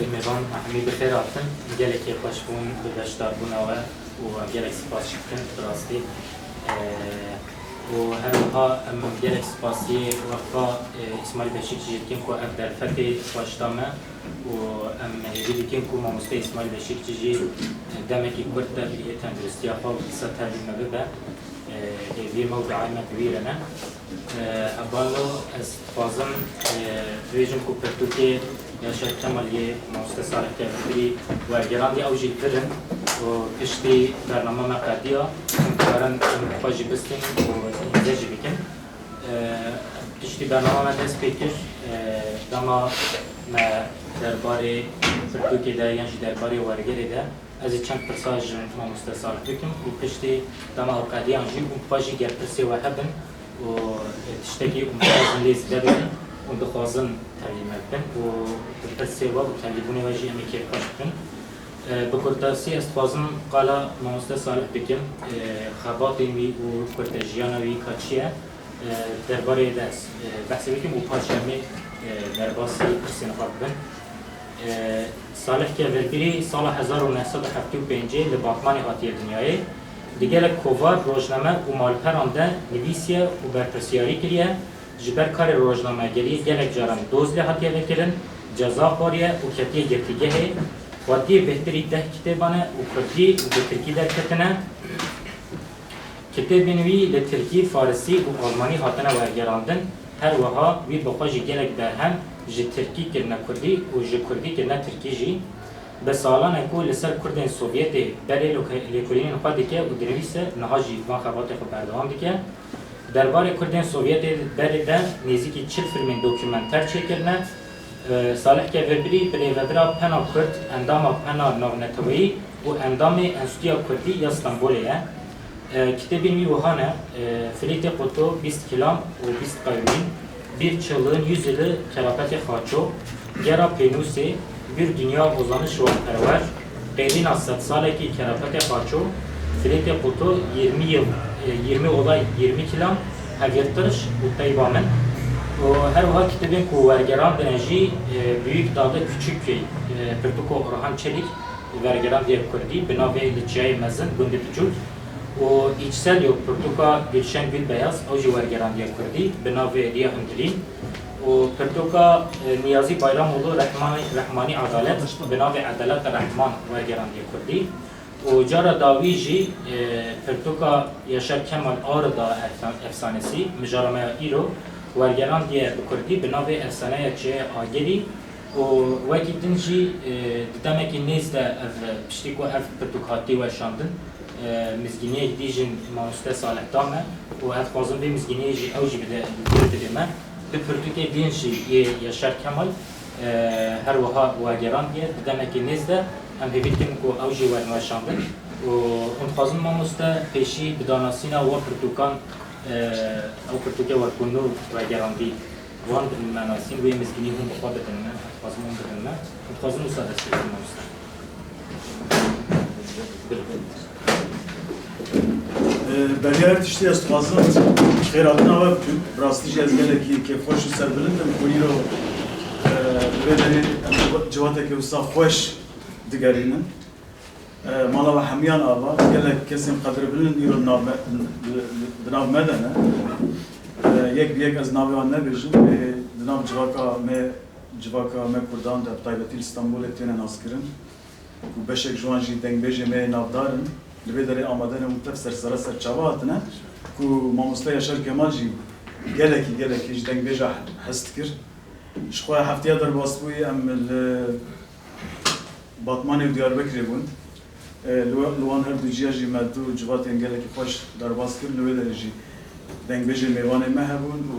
میوان همی بخیر هاتن گلکی خوش بون بدشتار بوناوه و گلک سپاس شکن براستی و هروها گلک سپاسی وقتا اسماعیل بشیک جیرکن که اف در فتح خوشتامه و هیوی دیکن که ماموسته اسماعیل بشیک جیر دمکی کرد در بیه تندرستی خواب سطح بیمه به هیوی موضوعی مکویرنه ابالو استفازم ویژن کو پرتوکی یا شرکت مالی مؤسسه صالح کبری و گراندی اوجی فرن و پشتی برنامه مقدیا برن خواجی بستیم و اینجا بیکن پشتی برنامه مدرس پیکر دما درباره پرتوکی ده یعنی درباره ورگری ده از چند پرساج مؤسسه صالح بکن و پشتی دما اوقادی آنجی و خواجی گر پرسی و هبن و تشتكي ومتازن ليس دبري ودخوازن تعليمات بن وتبسيوا وتعليموني واجي أمي كيف قاشبن بكرتاسي استفازم قال مؤسسة صالح بكم خباطي وي وكرتاجيانا وي كاتشيا درباري داس بحث بكم وباشامي درباسي كرسين خبن صالح كبربري صالح 1975 لباطماني هاتي الدنياي دیگر کووار روزنامه و مالپران ده نویسیه و برپرسیاری کریه جبر کار روزنامه گری گلک جارم دوز لحاتیه بکرن جزا خوریه و کتیه گرتیگه هی وادی بهتری ده کتابانه و کردی و بترکی در کتنه کتاب بنوی لترکی فارسی و آلمانی هاتنه ورگراندن هر وها وی بخواجی گلک برهم جی ترکی کرنه کردی و جی کردی کرنه ترکی جی بسالان اكو لسر كردين سوفيتي بري لكولين خادكه و درويسه نهاجي وان خباطه خو بردوام ديكه درباره كردين سوفيتي بري ده نزيكي 40 فيلم دوكيومنتر چيكرنه صالح كبربري بريودرا پنا كرد اندام پنا نونتوي و اندام انستيا كردي يا اسطنبوليه كتابي مي وهانه فليت قطو 20 كيلام و 20 قايمين bir çılığın 100 yılı kelapeti xaço gera penuse bir dünya uzanış var. Qeydin asat salaki kelapeti xaço filete kutu 20 yıl 20 olay 20 kilam havyatırış bu taybamen o her vaha kitabın ku vergeran deneci büyük dağda küçük köy Pertuko Orhan Çelik vergeran diye kurdi bina ve ilçeye mezin gündü vücut o içsel yok Pertuka Gülşen Gülbeyaz oji vergeran diye kurdi bina ve diye hındilin o Pertuka Niyazi Bayramoğlu Rahmani Adalet bina ve Adalet Rahman vergeran diye kurdi o cara daviji Pertuka Yaşar Kemal Ağrı'da efsanesi Mücaramaya İro vergeran diye kurdi bina ve efsaneye çeye ageri o vakitin ji demek ki nezde ev piştik o ev Pertukati ve şandın mizginiye gidijin Mauste Salih Dame o ev fazla bir mizginiye ji evji bir de bildirme bir Pertuke din ji Yaşar Kemal her vaha vergeran diye demek ki nezde hem hebilkin ko evji ve şandın o fazla Mauste peşi bidanasina ve Pertukan او Pertuke var konu vergeran değil وان بالمناسين ومسكينهم بقابة الناس فازمون بالناس وفازمون صادق في المستوى. بريار تشتي استفازم خيراتنا وبتون براستي جازجلك كيف خوش سربلند كونيرو بدري جواتك وصاف خوش دقارينا مالا وحميان آبا قالك كسم قدر بلند يرو بناف مدنه یک بیگ از ناویان نبیشم دنام جواکا me Kurdan da taybeti İstanbul'e tene naskirin ku beşek juanji dengbeje me navdarın libedere amadene mutafsir sarasar çavatına ku mamusta Yaşar Kemal ji geleki dengbeje hastkir şkoya haftaya dar basbuyi em Batmanı Diyarbakır bun luan her duciya ji meddu civaten geleki hoş dar baskir libedere ji دنگبیج میوان مهبون و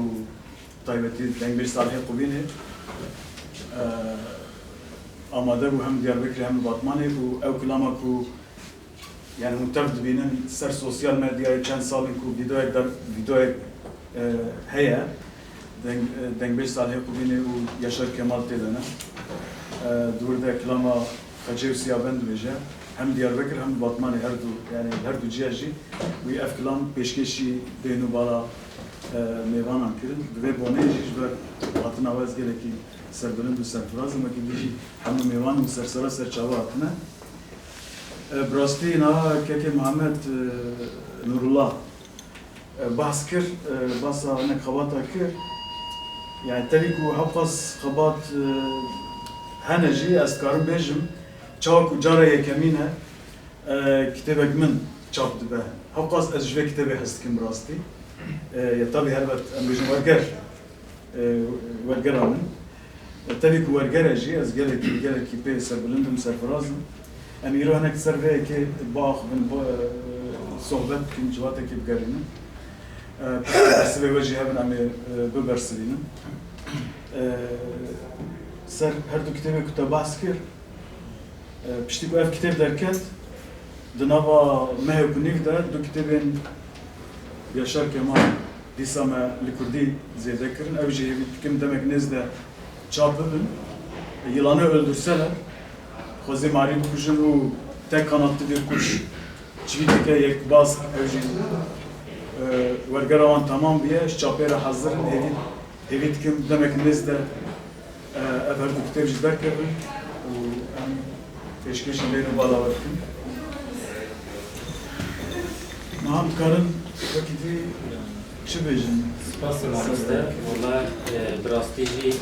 تایبتی دنگبیج صالح قبینه آماده بو هم دیاربکر هم باطمانه و او کلاما کو yani متفد بینن سر سوسیال مدیای چند سالی کو ویدیو هیا دنگبیج صالح قبینه و Yaşar Kemal تدنه دورده کلاما خجیو سیابند بیجه hem Diyarbakır hem Batmanı her du cihazı ve efklan peşkeşi beynu bala mêvanan kirin, divê bonê jî ji ber hatina wez gelekî serbilind û serfiraz im wekî dijî hemû mêvan û sersera serçava hatine. Bi rastî niha kekê Mihemed Nurullah bahs kir, basa hinek xebata kir. Yani telî ku hewqas xebat hene jî ez dikarim bêjim çawa ku cara yekemîn e kitêbek min çap dibe. Hewqas ez ji vê kitêbê hez dikim bi rastî. Ya tabii helbet em bêjin wergera min. Telî ku wergere jî ez gelekî pê serbilind im serfirazim. Em îro hinek ser vê yekê biaxivin sohbet bikin ciwatekê bigerînin. Sivê we jî hevin em ê bibersivînin. Ser her du kitêbê ku te behs kir, piştî ku ev kitêb derket, di nava mehê ku nîv de du kitêbên Yaşar Kemal dîsa me li Kurdî zêde kirin, ev jî hêvî dikim demek nêz de çap bibin. Yılanı öldürseler, xwezê marî bikujin û tek kanatlı bir kuş çivîteke yek baz ev jî wergera wan tamam biye, ji çapê re hezirin, hêvî dikim demek nêz de ev her du kitêb jî derkevin û em pêşkêşên lê bala we bikin. Niha dikarin wekî dî çi bêjin? Spasî mamoste, wala bi rastî jî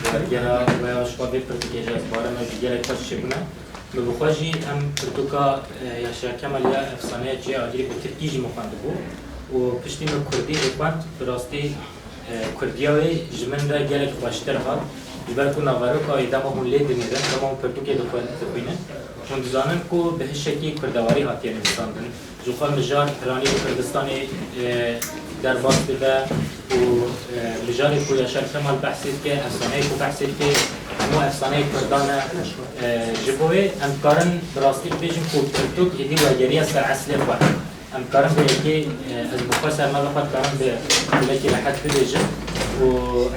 wergera veya şixwe pirtûkê ez bare me jî gelek xweş çêbûne. Bi bixwe jî em pirtûka Yaşar Kemal ya efsaneya çê adî bi Tirkî jî xwendibû û piştî me Kurdî xwend bi rastî Kurdiya wê ji min re gelek xweştir hat. Ji ber ku naveroka dema hûn lê dinîrin, dema hûn pirtûkê dixwînin. Hûn dizanin ku bi hişekî kurdewarî hatiye nivîsandin. Ji xwe mijar Piranî û Kurdistanê derbas dibe û mijarê ku Yaşar Kemal behsê dike, efsaneyê ku behsê dike, hemû efsaneyê Kurdan e. Ji bo wê em dikarin bi rastî bibêjin ku pirtûk êdî wergeriya ser eslê xwe. Em dikarin bi yekê ez bi xwe sermala xwe dikarin bi gulekî rehet bibêjim û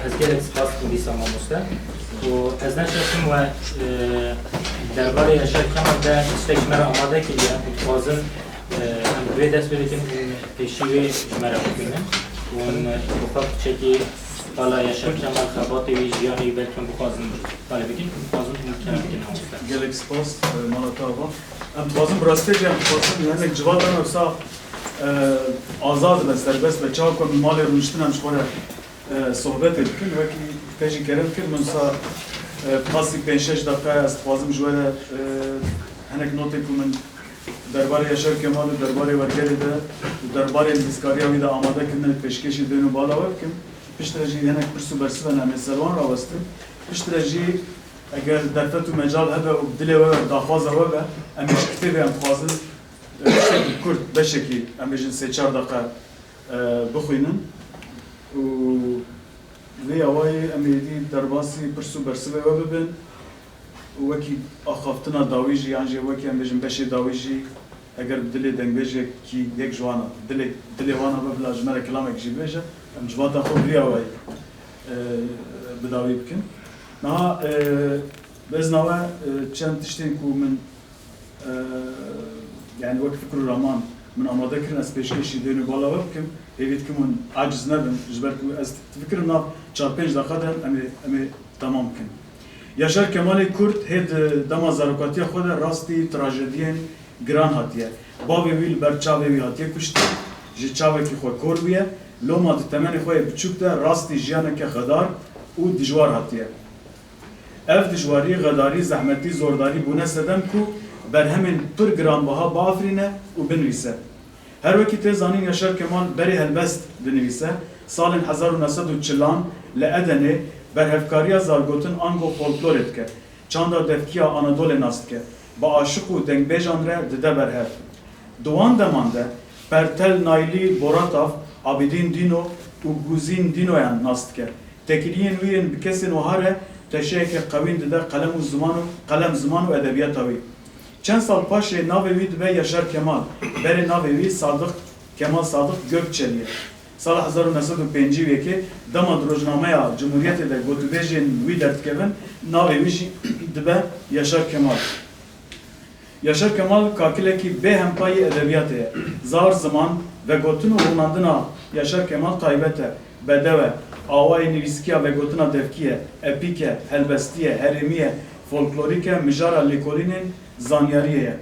ez gelek spas dikim dîsa mamoste. û ez neşetim we derbarê Yaşar Kemal de tiştek ji me re amade kiriye û dixwazim em bi vê dest pê dikin pêşî wê ji me re bixwînin û bi xwe çekî Bala Yaşar Kemal xebatê wî jiyanê wî belkî em bixwazin talê bikin, dixwazim mümkün bikin mamoste. Gelek spas malata ava. Em dixwazim bi rastî jî em dixwazim hinek civatan wisa azad be serbest be çawa ku em malê rûniştin em ji xwe re sohbetê dikin wekî te jî kerim kir min wisa pasî 5-6 deqe ez dixwazim ji we re hinek notê ku min derbarê Yaşar Kemal û derbarê wergerê de û derbarê nivîskariya wî de amade kirin pêşkêşî dên û bala we bikim. Piştre jî hinek pirs û bersiven em ê servan rawestin. Piştre jî eger derfet û mecal hebe û dilê we daxwaza we be em ê ji kitêbê em dixwazin Kurd beşekî em bêjin 3-4 deqe bixwînin û lê awayê em ê dî derbasî pirs û bersivê we bibin û wekî axaftina dawî jî yan jî wekî em bêjin beşê dawî jî eger bi dilê dengbêjekî yek ji wan a dilê wan a bibila ji me re kilamek jî bêje em civata xwe bilî awayê bi dawî bikin. Niha bezna we çend tiştên ku min yani wek fikr û raman min amade kirin ez pêşkêşî dên û bala we bikim hêvî dikim hûn aciz nebin ji ber ku ez fikirim nav 4-5 deqa de em ê tamam bikin. Yaşar Kemalê Kurd hê di dema zarokatiya xwe de rastî trajediyên giran hatiye. Bavê wî li ber çavê wî hatiye kuştin, ji çavekî xwe kor bûye, loma di temenê xwe yê biçûk de rastî jiyaneke xedar û dijwar hatiye. Ev dijwarî, xedarî, zehmetî, zordarî bûne sedem ku berhemên pir giranbiha biafirîne û binivîse. Her wekî tê zanîn Yaşar Kemal berê helbest dinivîse, salên 1940 li Edenê berhevkariya zargotin ango folklorê dike. Çanda devkiya Anadolê nas dike. Bi aşiq û dengbêjan re dide berhev. Di wan deman de Pertel Naylî Boratav, Abidîn Dîno û Guzîn Dînoyan nas dike. Tekiliyên wî yên bi kesên wiha re teşeyeke qewîn dide qelem ziman û edebiyata wî. Çend sal paşê navê wî dibe Yaşar Kemal, berê navê wî Kemal Sadık Gökçeliye. Sala 1905 yekê dema rojnameya Cumhuriyetê de gotûbêjên wî derdikevin, navê wî jî dibe Yaşar Kemal. Yaşar Kemal kakilekî bê hempayî edebiyatê ye. Zar ziman ve gotin û rûnandina Yaşar Kemal taybete, bedeve, avay nivîskiya vegotina devkiye, epike, helbestiye, heremiye, folklorike, mijara lêkolînên zanyariyê ye.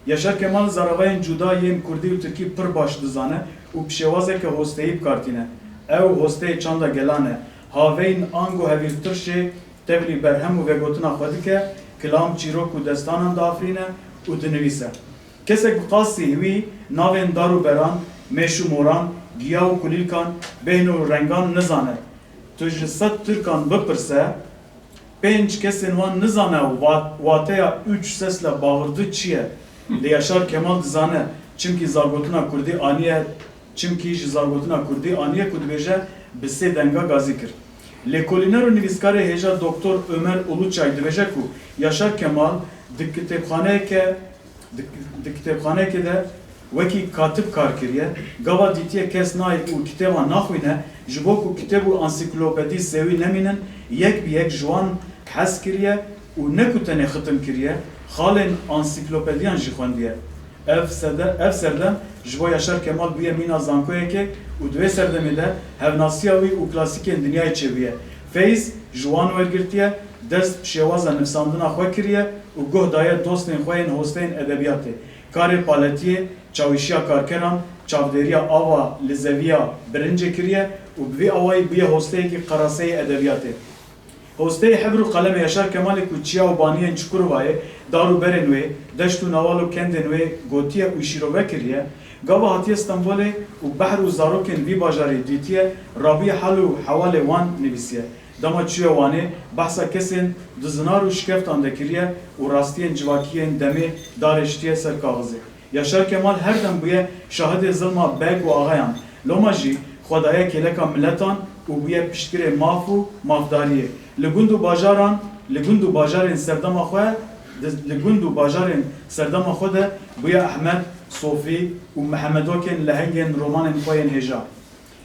Yaşar Kemal zaravayên cuda yên Kurdî û Tirkî pir baş dizane û pişêwazeke hosteyî bikartîne. Ew hosteyê çanda gelan e. Haveyên ang û hevîrtirşê tevlî berhem û vegotina xwe dike, kilam, çîrok û destanan diafirîne û dinivîse. Kesek bi qasî wî navên dar û beran, mêş û moran, giya û kulîlkan, bêhn û rengan nizane. Tu ji sed Tirkan bipirse, 5 kesên wan nizane wateya 3 sesle bağırdı çi ye. Li Yaşar Kemal dizane çimkî zargotina Kurdî aniye çimkî ji zargotina Kurdî aniye ku dibêje bi sê denga gazî kir. Lêkolîner û nivîskarê hêja Doktor Ömer Uluçay dibêje ku Yaşar Kemal di kitêbxaneyekê de wekî katib kar kiriye, gava dîtiye kes nayê û kitêban naxwîne, ji bo ku kitêb û ansiklopedî sêwî nemînin, yek bi yek ji wan hez kiriye û ne ku tenê xitim kiriye, xalên ansiklopediyan jî xwendiye. Ev serdem ji bo Yaşar Kemal bûye mîna zankoyekê û di vê serdemê de hevnasiya wî û klasîkên dinyayê çêbûye. Feyz ji wan wergirtiye, dest bi şêwaza nivîsandina xwe kiriye û guh daye dostên xwe yên hosteyên edebiyatê. Karê paletiyê, çawîşiya karkeran, çavdêriya ava li zeviya birincê kiriye û bi vê awayî bûye hosteyekî qeraseyê edebiyatê. Hosteyê hebr û qelemê Yaşar Kemalê ku çiya û baniyên Çukurovayê, dar û berên wê, deşt û naval û kendên wê gotiye û şîrove kiriye, gava hatiye Stenbolê û behr û zarokên vî bajarê dîtiye, rabî hel û hewalê wan nivîsiye. Dema çiya wanê behsa kesên di zinar û şikeftan de kiriye û rastiyên civakiyên demê darê şitiye ser kaxizê. Yaşar Kemal her dem bûye şahidê zilma beg û axayan, loma jî xwedaye kêleka miletan û bûye piştgirê maf û mafdariyê. Li gund û bajarên serdema xwe de bûye Ehmed, Sofî û Mihemedokên lehengên romanên xwe yên hêja.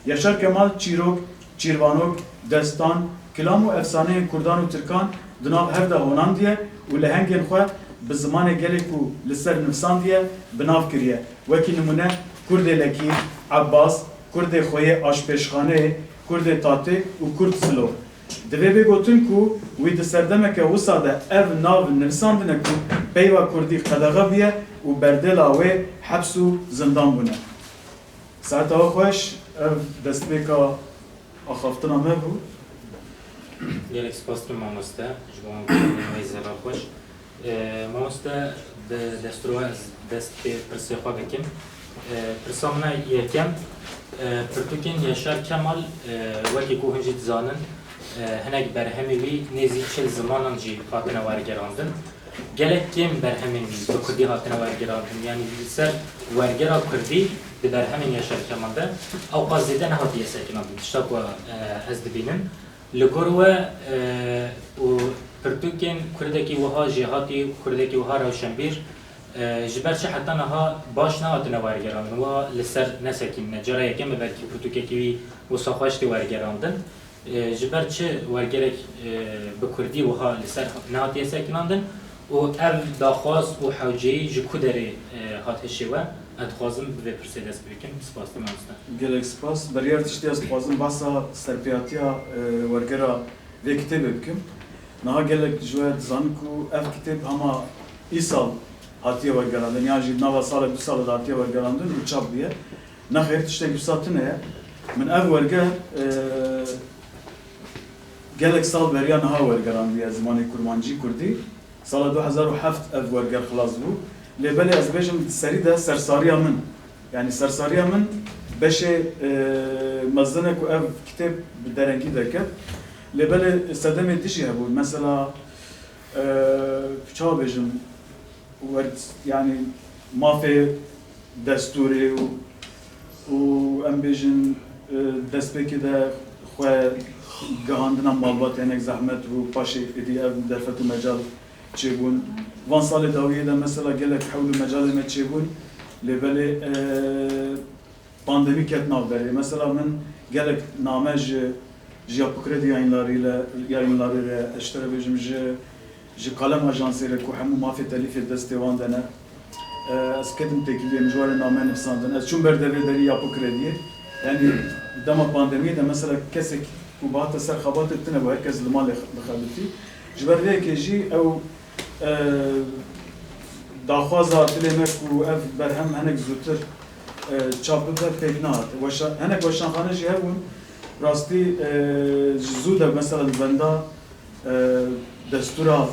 Yaşar Kemal çîrok, çîrvanok, destan, kilam û efsaneyên Kurdan û Tirkan di nav hev de honandiye û lehengên xwe bi zimanê gelek û li ser nivîsandiye bi nav kiriye. Wekî nimûne Kurdê Lekî, Abbas, Kurdê Xweyê Aşpêşxaneyê, Kurdê Tatê û Kurd Silor. Divê bê gotin ku wî di serdemeke wisa de ev nav nivîsandine ku peyva Kurdî qedexe bûye û berdêla wê heps û zindan bûne. Saeta we xweş, ev destpêka axaftina me bû. Gelek spas bi mamoste ji bo wê zêra xweş. Mamoste bi destûra ez dest pê pirsê xwe bikim. Pirsa min e yekem, pirtûkên Yaşar Kemal wekî ku hûn jî dizanin, hinek berhemê wî nêzî çil zimanan jî hatine wergerandin. Gelek kêm berhemên wî bi Kurdî hatine wergerandin. Yani li ser wergera Kurdî di berhemên Yaşar Kemal de ew qas zêde nehatiye sekinandin. Tişta ku ez dibînim. Li gor we û pirtûkên Kurdekî wiha jî hatî Kurdekî wiha rewşenbîr ji ber çi heta niha baş nehatine wergerandin. Wa li ser nesekîne. Cara yekem belkî pirtûkekî wî wisa xweş tê wergerandin. Ji ber çi wergerek bi Kurdî wiha li ser nehatiye sekinandin û ev daxwaz û hewceyî ji ku derê hat hişê we ez dixwazim bi vê pirsê dest bikim. Spas te mamoste. Gelek spas. Beryer tiştî ez dixwazim behsa serpêhatiya wergera vê kitêbê bikim. Niha gelek ji we dizanin ku ev kitêb hema îsal hatiye wergerandin, yan jî nava salek du sala de hatiye wergerandin û çap bûye. Nexêr tiştek wisa tune ye. Min ev werger gelek sal beriya niha wergerandiye zimanê Kurmancî Kurdî. Sala 2007 ev werger xilas bû. Lêbelê ez bêjim serî de sersariya min. Yani sersariya min beşê mezdine ku ev kitêb bi derengî derket. Lêbelê sedemê dijî hebû. Mesela çawa bêjim yani mafê destûrê û em bêjin destpêkê de xwe gihandina malbatê hinek zehmet û paşê êdî ev derfet û mecal çêbûn. Van salê dawiyê de mesela gelek hewl û mecalê me çêbûn. Lêbelê pandemî ket nav derê. Mesela min gelek name ji Apokredî yayınlarî re eştere bêjim ji Kalem Ajansê re ku hemû mafê telîfê destê wan de ne. Ez ketim têkiliyê ji warê name nivîsandin. Ez çûm ber devê derî Apokrediyê. yani dema pandemiye de mesela kesek ku bahta ser xabat etine bu herkes limal dixabiti jiber ki jî ew daxwaza dilê me ku ev berhem hinek zûtir çapıda pek nahat. Hinek weşanxane jî hebûn rastî ji zû de mesela li benda destûra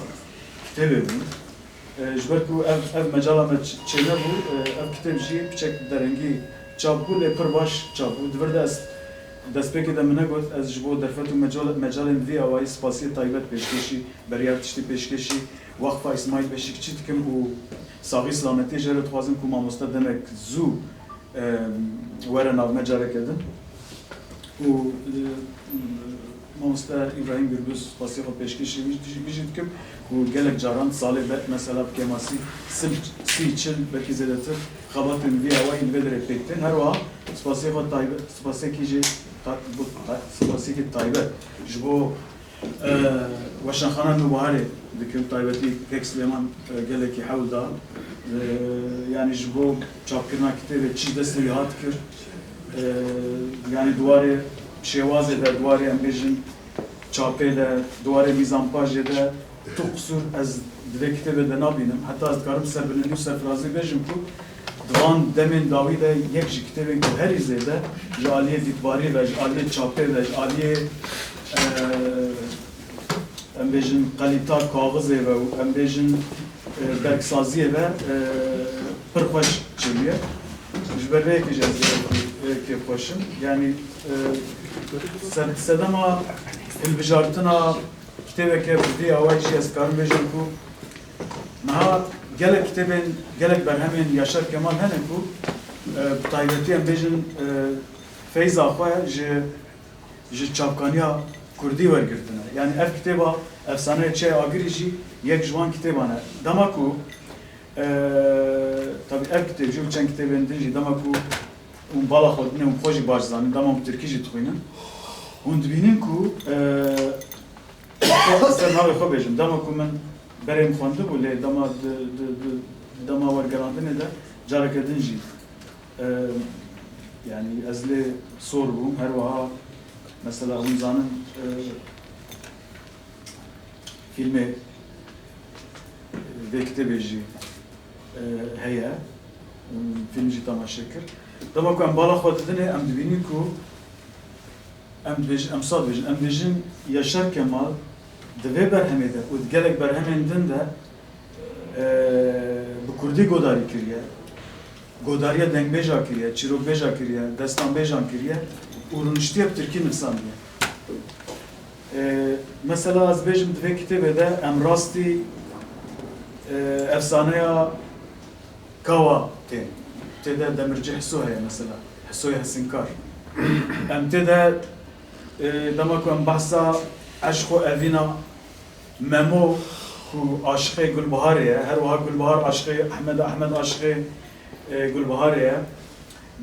kitêbê bûn. Ji ber ku ev mecala me çêne bû, ev kitêb jî piçek derengî çap bû lê pir baş çap bû. Divir de ez destpêkê de min got ez ji bo derfet û mecalên vî awayî spasiyê taybet pêşkêşî, beriyar tiştî pêşkêşî Waqfa İsmail Beşikçi dikim û saxî selametê jê re dixwazim ku mamoste demek zû were nav mecareke din û mamoste İbrahim Gürbüz spasiyê xwe pêşkêşî wî jî dikim ku gelek caran salê mesela kemasî sî çil belkî zêdetir xebatên vî awayî li vê derê pêk tên her wiha spasiyê xwe taybet spasiyekî jî spasiyekî taybet ji bo weşanxana Nûbiharê dikim taybetî Kek Silêman gelekî hewl da yani ji bo çapkirina kitêbê çi destê wî hat kir yani duwarê şêwazê de duwarê em bêjin çapê de duwarê mîzanpajê de tu qisûr ez di vê kitêbê de nabînim heta ez dikarim serbilindî û serfirazî bêjim ku divan demên dawî de yek ji kitêbên ku herî zêde ji aliyê dîtbarî ve ji aliyê çapê ve ji aliyê em bêjin qalîta kaxizê ve em bêjin berksaziyê ve pir xweş çêbiye ji ber vê yekê jî ez kêfxweşim yani sedema hilbijartina kitêbeke vî awayî jî ez karim bêjim ku niha gelek kitêbên gelek berhemên Yaşar Kemal hene ku taybetî em bêjin feyza xwe ji çapkaniya Kurdî wergirtine. Yani ev kitêba efsaneya çê agirî jî yek ji wan kitêban e. Dema ku tabii ev kitêb jî û çend kitêbên din jî dema ku hûn bala xwe dînin û xwe jî baş zanin, dema hûn tirkî jî dixwînin. Hûn dibînin ku ser navê xwe bêjim. Dema ku min berên xwendibû lê dema wergerandinê de careke din jî yani ez lê sor bûm her wiha mesela hûn zanin filmê vê kitêbê jî heye film jî temaşe kir dema ku em bala xwe didinê em dibînî ku em sad bêjin em bêjin Yaşar Kemal di vê berhemê de û di gelek berhemên din de bi Kurdî godarî kiriye godariya dengbêja kiriye çîrokbêja kiriye destanbêjan kiriye û rûniştiye bi Tirkî nivîsandiye. Mesela ez bêjim di vê kitêbê de em rastî efsaneya Kawa tên. Têde Demirci Hiso heye mesela. Hisoya Hesinkar. Em têde dema ku em behsa eşq û evîna Memo ku aşiqê Gulbiharê ye. Her wiha Gulbihar aşiqê Ahmed aşiqê Gulbiharê ye.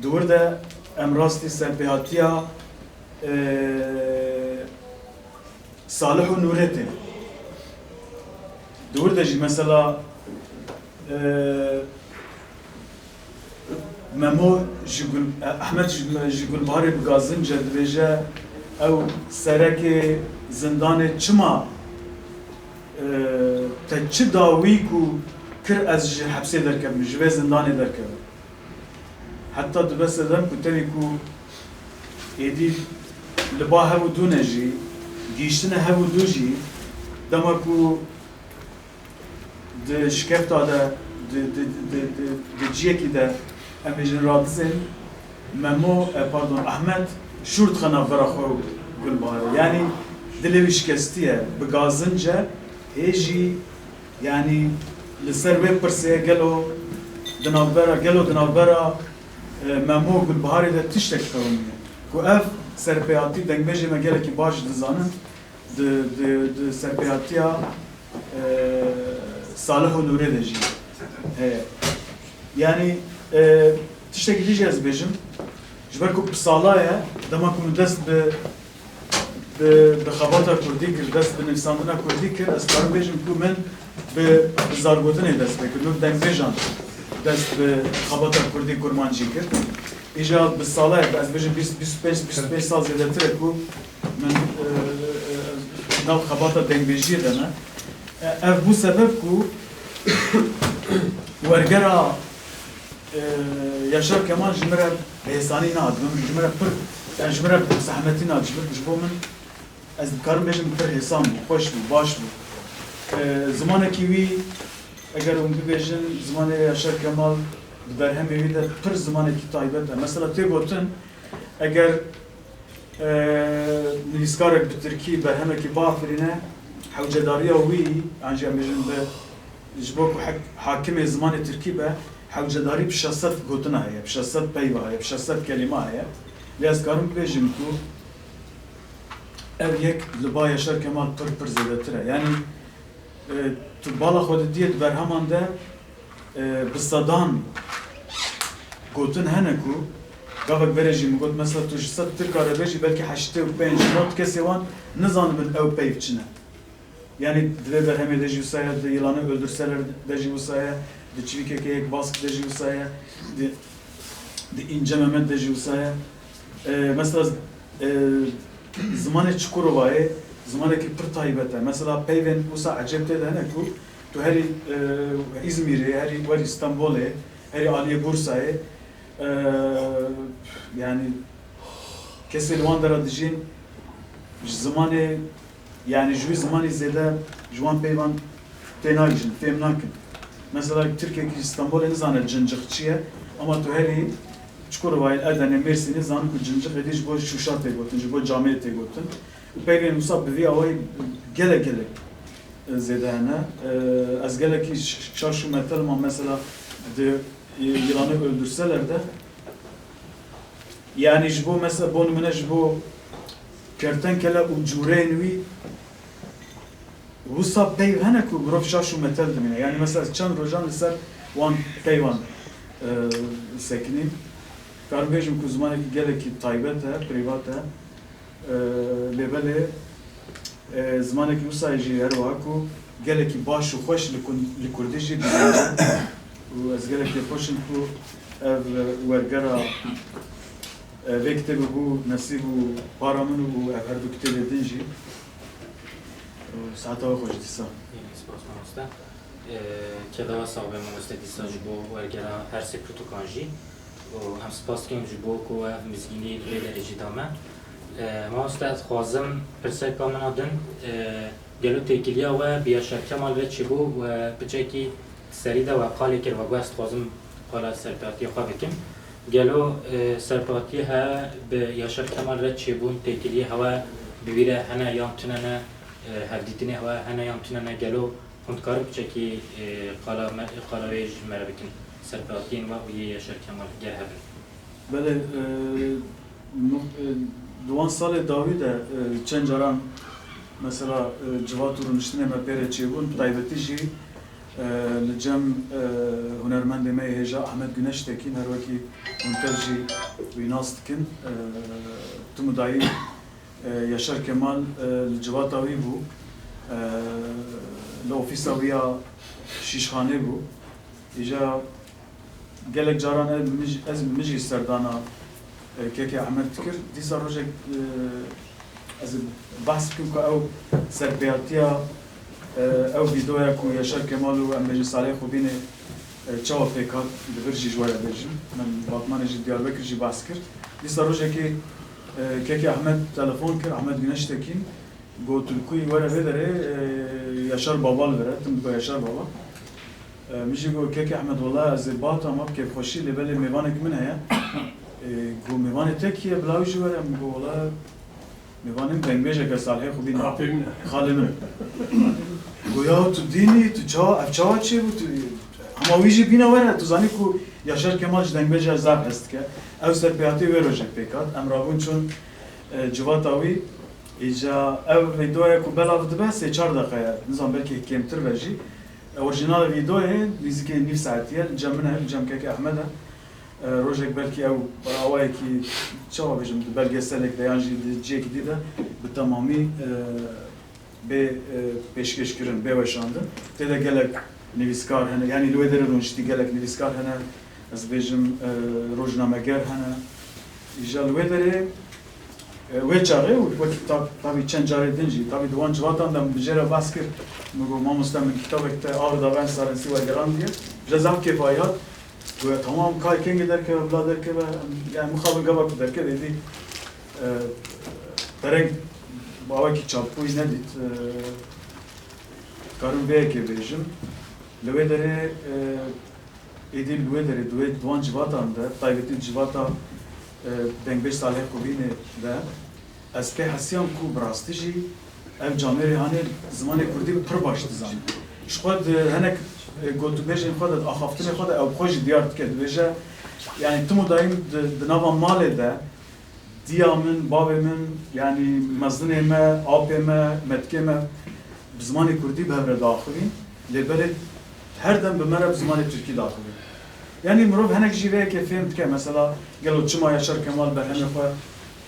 Di wir de em rastî serpêhatiya Salih û Nûrê tên. Di wir de jî mesela Memo Ahmed ji Gulbiharê bigazin dibêje ew serekê zindanê çima te çi dawî ku kir ez ji hepsê derkevim, ji vê zindanê derkevim. Heta dibe sedem ku tevî ku êdî li ba hev û dû ne jî, gîştine hev û dû jî, dema ku di şikefta de, di ciyekî de em bêjin radizên Memo, pardon, Ahmed şûr dixe navbera xwe û Gulbiharê. Yani dilê wî şikestiye, bigazince hê jî yani li ser vê pirsê gelo di navbera Memo û Gulbiharê de tiştek xewiniye. Ku ev serpêhatî dengbêjê me gelekî baş dizanin di serpêhatiya Salih û Nûrê de jî heye. Yani tiştekî jî ez bêjim ji ber ku pisala ye dema ku min dest bi xebata Kurdî kir, dest bi nivîsandina Kurdî kir, ez karim bêjim ku min bi zargotinê dest pê kir, dengbêjan دست به خبات کردی کرمانجی کرد. ایجا به ساله از بچه 25 سال زیاده تره کو من نو خبات دنبیجی دنه. اف بو سبب کو ورگرا یاشار کمان جمره بهسانی ناد من جمره پر yani جمره زحمتی ناد جبو من از کارم بچم پر حسام خوش بو باش بو. زمانه کیوی اگر اون ببیجن زمان یاشار کمال برهم می‌بینه پر زمانه کی تایبت مثلا تی گفتن اگر نویسکارک به ترکی برهمه کی بافرینه حوجداری وی انجام می‌جن به جبوک حاکم زمان ترکی به حوجداری بشصت گفتنه هست بشصت پیوه هست بشصت کلمه هست لیاز کارم ببیجم کو ev yek li ba Yaşar Kemal pir zêdetir e. Yani tu bala xwe diyet berheman de bi sedan gotin hene ku gavek bere jî min got mesela tu ji sed Tirka re bêjî belkî 85 kesê wan nizanibin ew peyv çi ne. Yani divê berhemê de jî wisa di yılanı öldürseler de jî wisa ye, di çivîkekê yek bask de jî wisa ye, di İnce Mehmet de jî wisa ye. Mesela زمان چکوروایی زمانی که پر تایبته مثلا پیوند وسا عجبته دهنه کو تو هری İzmir'e هری ولی استانبول'e هری عالیه بورسa'ye yani kesilvan daradijin zamanı yani jüvi zamanı zede juan peyvan tenajin femnakin mesela Türkiye ki İstanbul'e ne zannet cincikçiye ama tu heri Çukurova'yı Erden'e Mersin'e zanı ku cincik ediş bu Şuşa tegotin, bu camiye tegotin. Peyven Musa bevi avay gele zedene. Az gele ki şarşı metalman mesela de yılanı öldürseler de yani bu mesela bu numune bu kertenkele ucureynvi Rusa peyvene ku grof şarşı metal demine. Yani mesela çan rojan liser wan peyvan sekinin Karım bejim ku zamanı ki gelek ki taybet he, privat he, lebele zamanı ki usayıcı her vaku gelek ki baş u hoş li Kurdiji bilinci u az gelek ki hoşun ku ev vergara ve kitabi bu nasibu paramın u ev her du kitabi dinci saata ve hoş disa. Kedava sahibi mustedisa bu vergara her sekrutukanji. هم سپاس کنیم جبو کو مزگینی لیدر جدامه ما استاد خوازم پرسه کامنا دن گلو تکیلیا و بیاشر کمال و چبو و بچه سریده و قالی کر و گوست خوازم قالا سرپاتی خواه بکم گلو سرپاتی ها بیاشر کمال و چبون تکیلیه هوا ببیره هنه یام تننه هفدیتنی هوا هنه یام تننه گلو هندکار بچه قالا ویج مره بکن سرپاتین و یاشار کمال گرهبن. بله دوان سال داوی ده چند جاران مثلا جوات رو نشتنه ما پیره چیبون تایبتی جی لجم هنرمند ما هجا احمد گنش تکین هر وکی منتر جی ویناست کن تو مدعی یاشار کمال لجوات داوی بو لوفیسا ویا شیشخانه بو ایجا gelek caran ez miji serdana keke Ahmet tikir disa rojek ez bahs bikim ku ew serpiyatiya ew videoya ku Yaşar Kemal û em bêjin Salih Xwebînê çawa pêkat li vir jî ji we re bêjin min Batmanê jî Diyarbekir jî bahs kir dîsa rojekê keke Ahmet telefon kir Ahmet Güneş Tekin got ku were vê derê Yaşar Baba li vir e tim dixwe Yaşar Baba میشه گو که احمد والله از بات هم که خوشی لبل میوان که منه گو میوان تکیه بلاوی شو برم گو والله میوانم بنگیجه که سالهای خوبی نه خالمه گو یا تو دینی تو چا افچا چی بود اما ویجی بینا وره تو زنی کو یاشار کمالش دنگیجه زب هست که او سرپیاتی ویروژک پیکات امرابون چون جواتاوی ایجا او ویدوه کو بلاو دبه 3-4 دقیقه نظام بلکه کمتر بجی اورجینال ویدیوه نزدیک نیم ساعتیه جمعه جمع که احمده روزک بلکی او اوایی کی چه باشم بلکه سلک دیانجی جیک دیده به تمامی به پیشکش کردن به وشاندن تدا گلک نویسکار هنه یعنی لوی در رونشتی گلک نویسکار هنه از بیشم روزنامه‌گر هنه ایجا لوی داره و چاره و کتاب تابی چند جاره دنجی تابی دوان جواتان دم بجرا باس کرد میگو ما مستم کتاب کت آور داون سارنسی و گران دیه جزام کفایت و تمام کار کنگ در که بلا در که yani مخابل قبل در که دیدی درنگ با کی چاپوی ندید کارم به که بیشم لوی داره ایدی لوی داره دوان جواتان ده تایبتی جواتا دنگ بیش ساله خوبینه ده از که حسیام کو براستیجی ev cameri hani zamanı kurdi pır baştı zaman. Şuad henek gotubejin xadat axaftine xadat ev xoş diyar ket veje yani tüm daim dnava male de diyamın babemin yani mazdineme apeme metkeme zamanı kurdi bevre daxilin lebele her dem bimere zamanı Türkiye daxilin. Yani mrov henek jive ke film ke mesela gelo çima yaşar Kemal berheme xo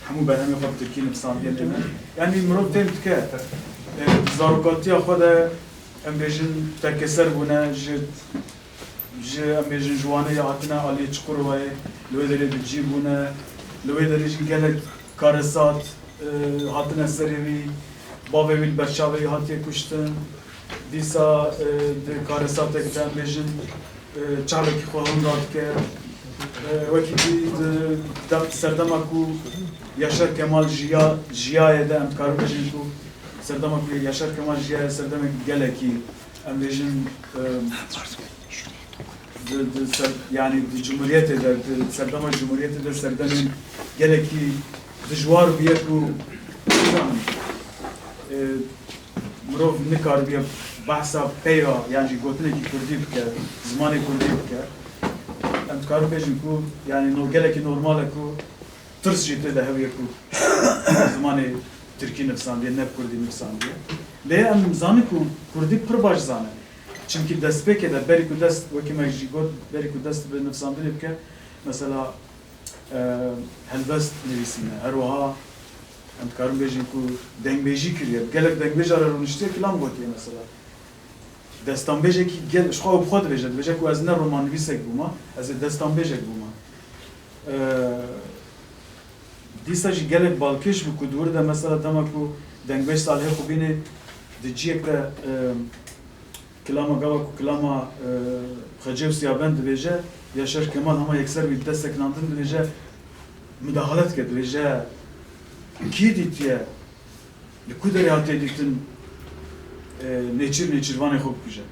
همو به همه خود ترکی نفسانیه دیمه یعنی مرد تیم که زاروکاتی خود امبیجن تکسر بونه امبیجن جوانه یا هاتنه علی چکر وای لوی داری بجی بونه لوی داری گله کارسات هاتنه سریوی باوی ویل برچاوی هاتیه کشتن دیسا کارسات اکتا امبیجن چالکی خواهم داد کرد وکی دفت سردما کو Yaşar Kemal Jiya'ya da em karu bejin ku serdama ku Yaşar Kemal Jiya'ya serdama geleki em bejin yani Cumhuriyet eder serdama Cumhuriyet eder serdamin geleki dijwar biye ku mrov nikar biye bahsa peya yani gotine ki Kurdi bike zamanı Kurdi bike em karu bejin ku yani no geleki normal ku ters jite de heviye ku zamanı Türkiye nefsandiye ne Kurdi nefsandiye. Le em zanı ku Kurdi pır baş zanı. Çünkü destpek eder beri ku dest vaki mecligot beri ku dest be nefsandiye bike mesela helbest nevisine eroha em karum bejin ku dengbeji kiriye. Gelek dengbeji ararun işte kilam gotiye mesela. Destan beje ki gel şoğa ubxad beje beje ku az ne roman nevisek buma az destan beje buma. دیسا جی گلک بالکش بو کدور ده مثلا دما کو دنگبش ساله خوبینه دیجیک ده کلاما گاوا کو کلاما خجیو سیابند دیجه Yaşar Kemal ama ekser bir desteklandın دیجه müdahalet کرد دیجه کی دیتیه لکودری هاتی دیتن نیچروانی خوب کجا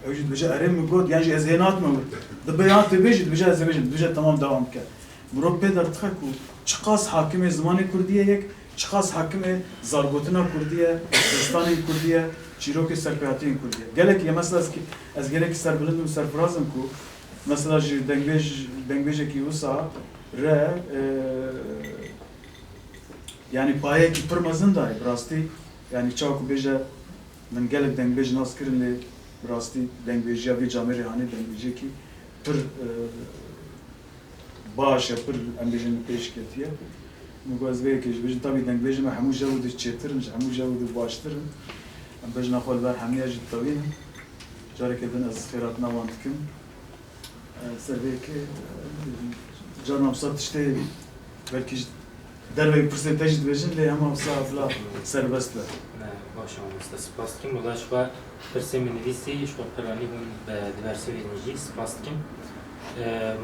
اوجد دیجه ارم میگود یعنی از هنات میگود دبیات دیجه دیجه از دیجه تمام devam کرد مرو پدر تخکو چقاس حاکم زمان کردیه یک چقاس حاکم زارگوتنا کردیه دستان کردیه چیروک سرپیاتی کردیه گله که مثلا از گله که سربلندم سرفرازم کو مثلا دنگبیج کی وسا ر yani paya ki pırmazın da rasti yani çok beje men gelek dengbeji nas kirinle rasti dengbeji ya bir cameri hani dengbeji ki pır باشه پر امبیجن پیش کتیه مگذبه کش بیشتر تابی دنگ بیشتر همو جوودی چترم همو جوودی باشترم ام بیشتر نخال بر همیشه جد طبیعی جاری کردن از خیرات نوان کم سربیه که جارم افساد تشته belki در به پرسنتاژ بیشتر لی هم افساد افلا سربست بر باشه آموزده سپاس کم ولی شما پرسیم نویسی شما پرانی بون به دیورسیوی نیجی سپاس کم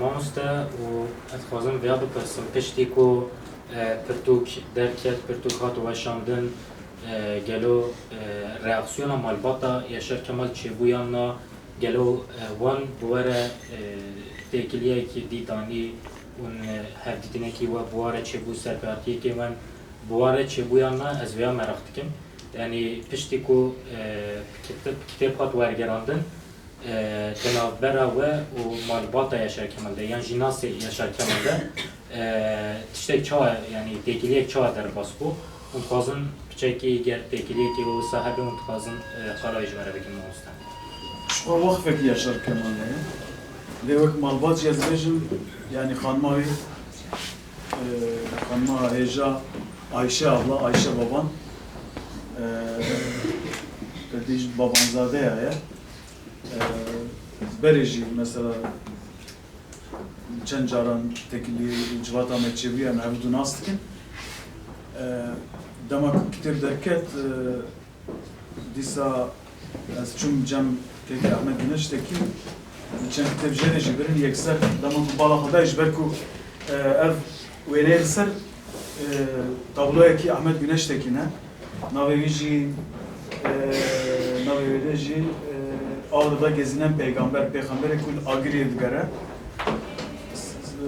ماموستا و اتخوازم ویا بپرسم پشتی کو پرتوک درکت پرتوک هات و شاندن گلو reaksiyona malbata Yaşar Kemal Çebuyan'la gelo wan buara tekiliye ki ditani un hevditine ki ve buara Çebu serpiyatiye ki wan buara Çebuyan'la ez veya merak dikim yani pişti ku kitap hat vergerandın tenavbera ve o malbata Yaşar Kemal'de yani jinası Yaşar Kemal'de işte çağ yani tekiliye çağ der basku un kazın çeki ger tekiliye ki o sahibi un kazın hala icmara bekin mostan. Şu vakfek Yaşar Kemal'de levek malbat yazmışım yani hanmayı hanma heja Ayşe abla Ayşe baban Kardeş babanzade ya. Berejî mesela çend caran tekilî civata me çeviya me hevdû nas dikin. Dema ku kitêb derket dîsa ez çûm cem kêkê Ehmed Güneş tekî çend kitêb jê jî birin yekser dema ku bala xwe ji ber ku ev wêneyê li ser tabloyekî Ehmed Güneş tekî ne navê wî jî navê wê de jî Ağrı'da gezinen peygamber, peygamberek kul agiriye digere.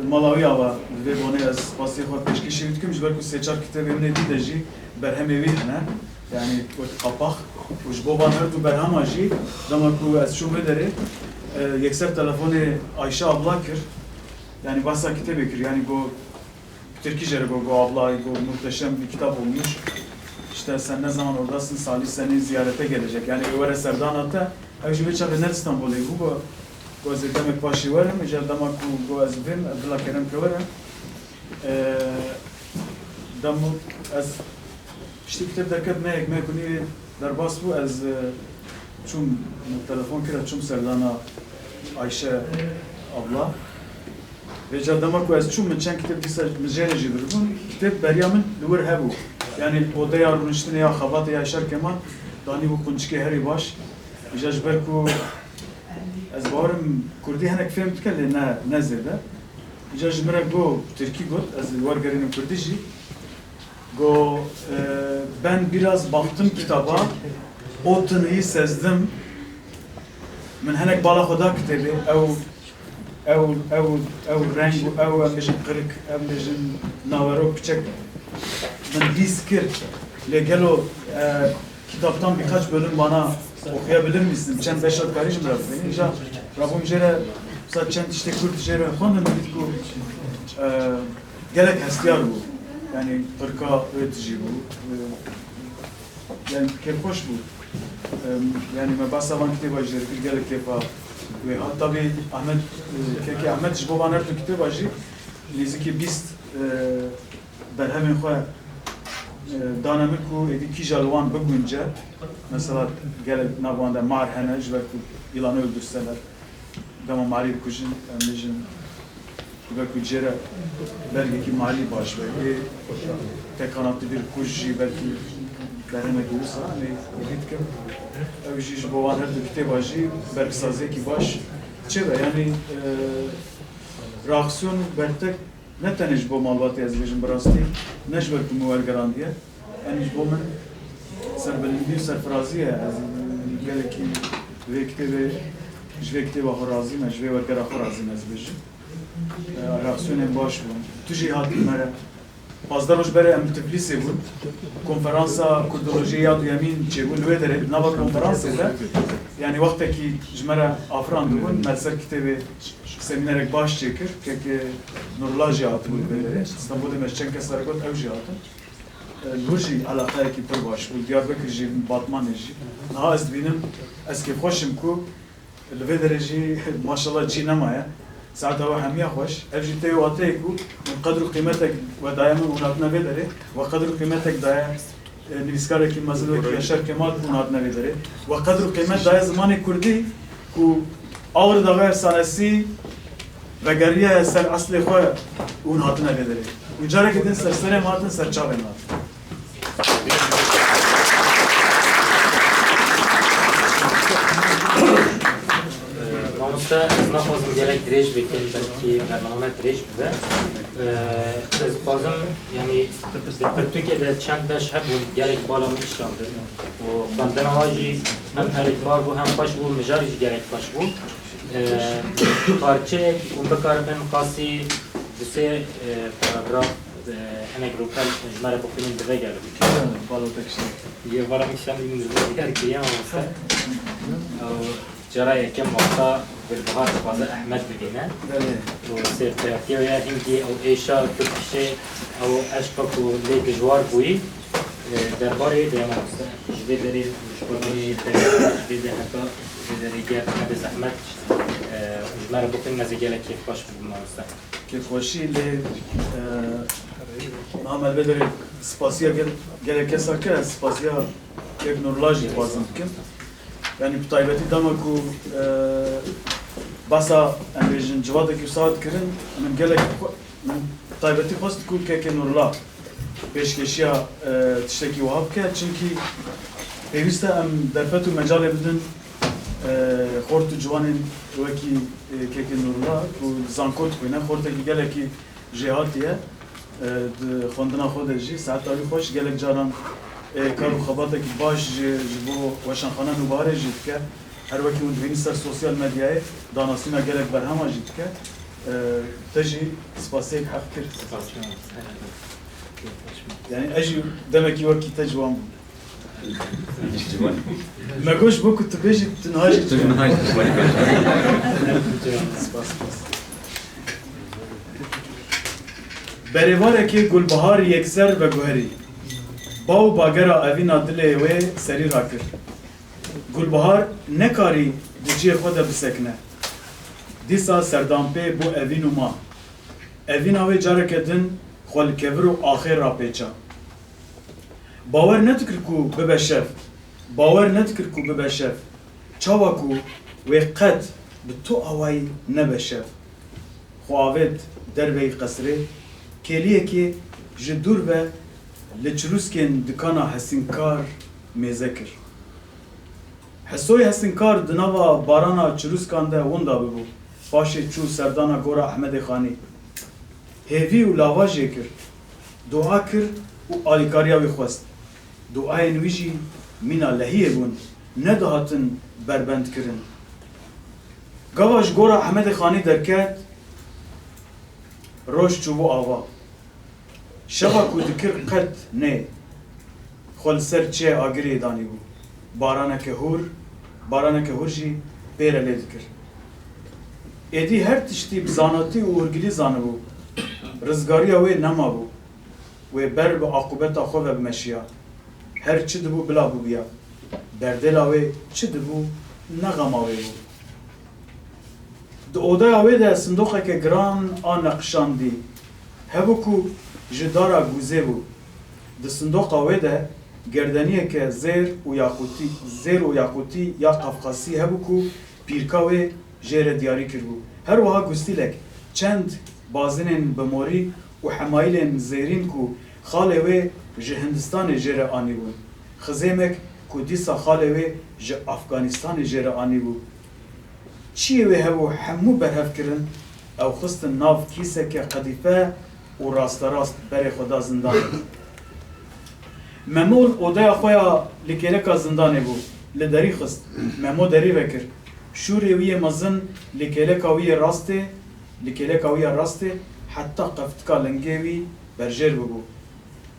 Malawi ava ve bone az pası xwe peşkeşi dikim ji ber ku seçar kitabê min dî de jî berhemê wî hene. Yani kapak û ji bo van her du berhema jî dema ku ez çûm vê derê yekser telefonê Ayşe abla kir. Yani bahsa kitabê kir. Yani go Türkî jere go abla go muhteşem bir kitap olmuş. İşte sen ne zaman oradasın Salih seni ziyarete gelecek. Yani öyle serdan hatta Evji ve çare ner İstanbul'e bu goze demek başı var mı? Jel dama ku goz vim Abdullah Kerem kavara. Damu az işte kitap derket me ekmek kuni derbas bu az çum telefon kira çum serdana Ayşe abla. Ve jel dama ku az çum çen kitap disa mjene jibrun kitap beryamın lur hebu. Yani o da yarınıştı ya xabat ya şarkeman dani bu kunçke heri baş. İşte belki az varım Kurdi henek film tükelle ne zede. İşte jmera go Türkiye got az var garinim Kurdici. Go ben biraz baktım kitaba. O tınıyı sezdim. من henek bala xoda kitabı ev renk ev amejin kırık amejin navaro küçük. Ben his kir. Legelo kitaptan birkaç bölüm bana okuyabilir misin? Çen beşat karışım Rabbim. İnşallah Rabbim jere çen işte Kürt jere xondun bitku gerek hestiyar bu. Yani ırka öğretici bu. Yani keyif hoş bu. Yani mebasa van kitaba jere bir gerek keyfa ve hatta bir Ahmet Jibovan her kitaba jere niziki bist berhemin xwe danamir ku ediki jalwan bugünce mesela gelip navanda mar hene jber ku yılanı öldürseler dama mari kujin amejin ve ku jere belki mali baş ve tek kanatlı bir kuji belki bereme olursa ne editkem evji jbovan her kitaba jî belki sazeki baş çeve yani reaksiyon belki ne tanış bu malbatı yazıcım burası ne jber ku muvargarandiye yani bu men serbelimdir serfraziye az geleki vekte jvekte ve horazi me jve vargara horazi mezbej reaksiyon baş bu tuji hat mera pazdaroş bere em Tiflis'e bu konferansa kurdoloji ya yamin çebul ve dere nava konferansa da yani vaktaki jmera afran bu merser kitabı seminerek baş çekir ki Nurlaji atı bu böyle İstanbul'da meşçenke sarıgot evji atı Gurji alakaya ki per baş bu Diyarbakır ji Batman ji na az benim eski hoşum ku ve derece maşallah cinamaya saat hava hamiye hoş evji teyo atay ku kadru kıymetek ve daima unatna vedere ve kadru kıymetek daya nivskara ki mazlum ki Yaşar Kemal unatna vedere ve kadru kıymet daya zamanı Kurdi ku ağır dağa sanasi ve geriye ser asli xwe un hatine vedere. Ucara gidin serserem hatin serçavem hatin. Mamusta ez naxwazim gelek dirêj bikim belkî bername dirêj bibe. Ez dixwazim yani li Tirkiyeyê çend beş hebûn gelek bala min îşandin û xwendina wan jî hem herikbar bû hem xweş bû mijar jî gelek xweş bû. Parçayek û bikaribin qasî bi sê paragraf hinek rûpel ji me re bixwînin dibe gelib. Yê vala min îşandî min dibe kiriye mamosta. جرى كم وقتا بالبهار فاز أحمد بدينا وسيرتيا ويا هندي أو إيشا تركيشة أو أشبك وليك جوار بوي درباري دائما جدي دري مشكورني جدي ده حتى جدي دري جات أحمد أحمد جمال بكون نزجالة كيف باش بالمناسبة كيف وشي اللي عمل بدري سباسيا جل كسر كاس سباسيا كيف نورلاجي بازم كم yani kutaybeti dama ku basa emrejin civadaki saat kirin min gelek min kutaybeti khost ku keke nurla peşkeşiya tişteki vahab ke çünkü peviste em derfetu mecale bidin خورت جوانین وکی که نورلا و زانکوت کنه خورت که گله کی جهاتیه خواندن خود جی ساعت علی خوش گله جاران کارو خباته کی باش جبو وشان خانه نوباره جیت که هر وکی اون دوینی سر سوسیال مدیای داناسینا گله برهما جیت که تجی سپاسی حق کرد یعنی اجی دمکی وکی تجوام ما قوش بو كنت بيجي تنهاجي بريواره كي گلبهار يكسر و گوهري باو باگرا اوینا دله و سری راکر گلبهار نکاری دجی خود بسکنه دیسا سردامپه بو اوینو ما اوینا و جارکدن خلکبر و آخر را پیچا باور نتکر کو ببشف باور نتکر کو ببشف چاوا کو وقت به تو اوای نبشف خواهد دربی قصره کلیه که جدور به لچروسکن دکانا حسینکار میزکر حسوی حسینکار دنوا بارانا چروسکان ده وندا ببو باشه چو سردانا گورا احمد خانی هیوی و لاواجه کر دعا کر و آلیکاریا وی خواست دعای نویجی مینا لحیه بون ندهاتن بربند کرن گواش گورا احمد خانی درکت روش چوبو آوا شبا کو دکر قد نه خل سر چه آگری دانی بو بارانه که هور جی پیره لید کر ایدی هر تشتی بزاناتی و ارگلی زانه بو رزگاری اوی نما بو و بر به عاقبت خواه بمشیا هر چی دبو بلا بو بیا بردل اوی چی دبو نغم اوی بو دو اوده اوی ده صندوقه که گران آن نقشاندی هبو کو جدارا گوزه بو ده صندوق اوی ده گردنیه که زیر و یاقوتی یا قفقاسی هبو کو پیرکاوی جیر دیاری کر بو هر وها گوستی لک چند بازنین بموری و حمایلین زیرین کو خاله وی جه هندستان جیر آنی بو خزیمک کو دیسا خاله وی جه افغانستان جیر آنی بو چیه وی هبو همو برهف کرن او خستن ناف کیسه که قدیفه و راست بر خدا زندان ممول اوده خویا لکیلکا زندانه بو لدری خست ممو دری وکر شوری وی مزن لکیلکا وی راسته حتی قفتکا لنگیوی برجر بو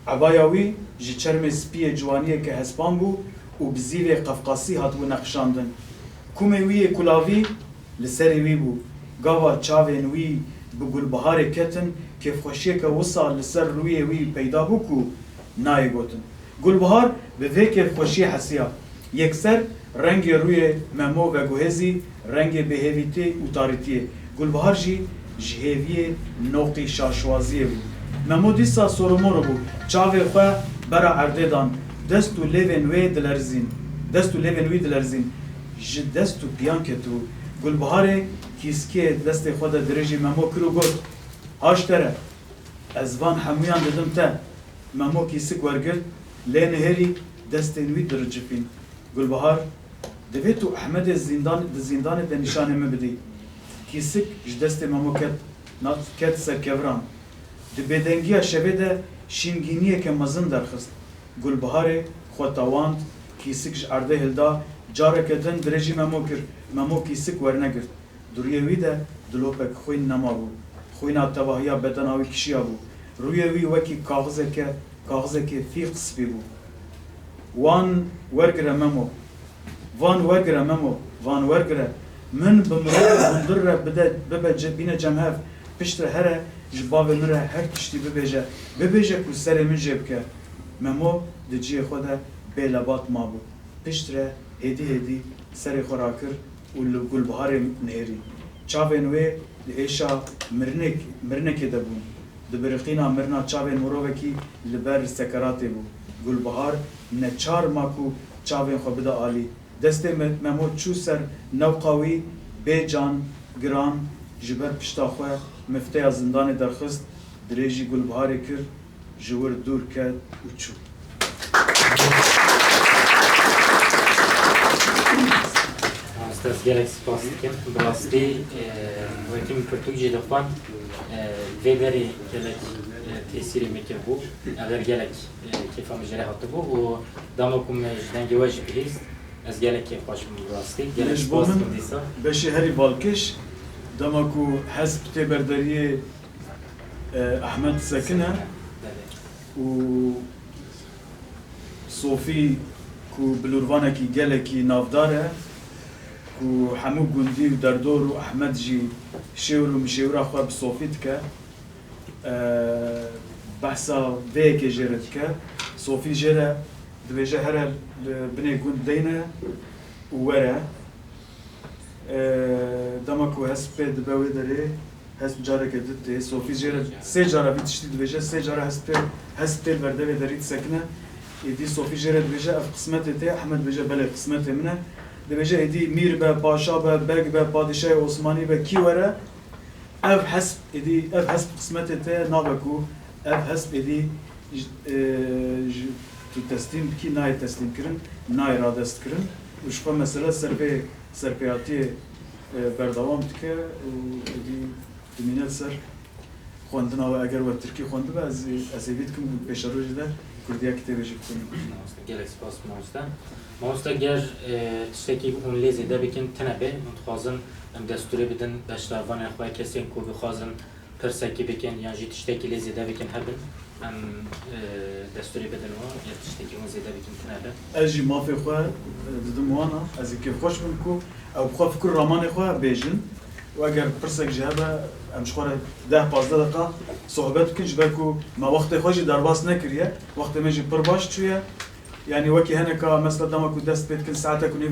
عبایاوی جی چرم سپی جوانیه که هسپان بو و بزیل قفقاسی هات بو نقشاندن کومه وی کلاوی لسری وی بو گاوا چاوین وی بو گلبهار کتن که خوشیه که وصا لسر روی وی پیدا بو کو نای گوتن گلبهار به وی خوشی حسیا یکسر رنگ روی ممو و گوهزی رنگ بهویتی و تاریتیه گلبهار جی جهوی نوقی شاشوازیه بو ممو دیسا سورمورو بو چاوی خواه برا عرده دان دستو لیون وی دلرزین جی دستو پیان کتو گلبهاره کیسکه دست خود درجی ممو کرو گوت هاشتره ازوان حمویان ددم تا ممو کیسک ورگل لین هری دست نوی درجفین گلبهار دویتو احمد زندان ده نشانه مبدی کیسک ج دست ممو کت سرکوران ده بدنگی شبه ده شینگینیه که مزن درخست گلبهاره خوتاواند کیسک ج عرده هلدا جاره کدن درجی ممو کیسک ورنگرد دوریوی ده دلوپک خوین نما بو خوین تواهیا بدناوی کشیا بو رویوی وکی کاغذه که فیق سپی بو وان ورگره من بمرو بندر ببجه بینه جمهف پشتر هره جباب مره هر تشتی ببیجه که سر من جب که ممو دجی خوده بیلابات ما بو پشتر هدی سر خوراکر و گلبهار نهری چاوین وی ایشا مرنکی دبون دبرقینا مرنا چاوین مروکی لبر سکراتی بو گلبهار نچار ماکو چاوین خو بده عالی دست ممو چو سر نو قوی به جان گران جبر پشتا خواه مفته زندان درخست دریجی گلبهاری کرد جور دور کرد و چو Stas gelek spas dikim. Brasti vektim Portekizce dixwan vegeri gelek tesiri mekir bu. Eğer gelek keyfa mecere hattı bu. O damakum jdengi wej bihist. Ez gelek keyf başım brasti. Gelek spas disa. beşi heri balkiş damaku hesb teberdariye Ahmet Sekine و صوفي كو بلورفانكي جالكي نافداره كو حمو جندي ودردور واحمد جي شيورو مشيورا خو بصوفيتك بحثا بيك جيرتك صوفي جيرا دبيجا هرا بني جندينا وورا دمكو هسبي دباوي دري هست جاره کدیده صوفی جاره سه جاره بیتشتی دویجه سه جاره هست ورده و درید سکنه ایدی صوفی جاره دویجه اف قسمت ته احمد دویجه بله قسمت منه دویجه ایدی میر به پاشا به بگ به پادشاه عثمانی به کی وره اف حسب ایدی اف حسب قسمت ته نابکو اف حسب ایدی تو تسلیم کی نای تسلیم کرن نای را دست کرن و شما مثلا سرپیاتی بردوام تکه و ایدی دمینه سر خواندن و اگر و ترکی خونده با از ایوید کم پیشروش ده کردیا کتابش بکنیم. گلک سپاس ماستا گر تشتکی اون لیزی ده بکن تنبه منتخازن ام دستوری بدن بشتروان اخوای کسی کو بخوازن پرسکی بکن یا جی تشتکی لیزی ده بکن هبن ام دستوری بدن و یا تشتکی اون زیده بکن تنبه. اجی مافی خواه دادم وانا از اینکه خوش بم کو او بخواه فکر رامان خواه بیجن و اگر پرسک جهبه امش خوره 10-15 دقیقه صحبت کنج بلکو ما وقت خوشی درباس نکریه وقت میجی پر باش چویه یعنی وکی هنکا مثلا دما کو دست بید کن ساعته کنی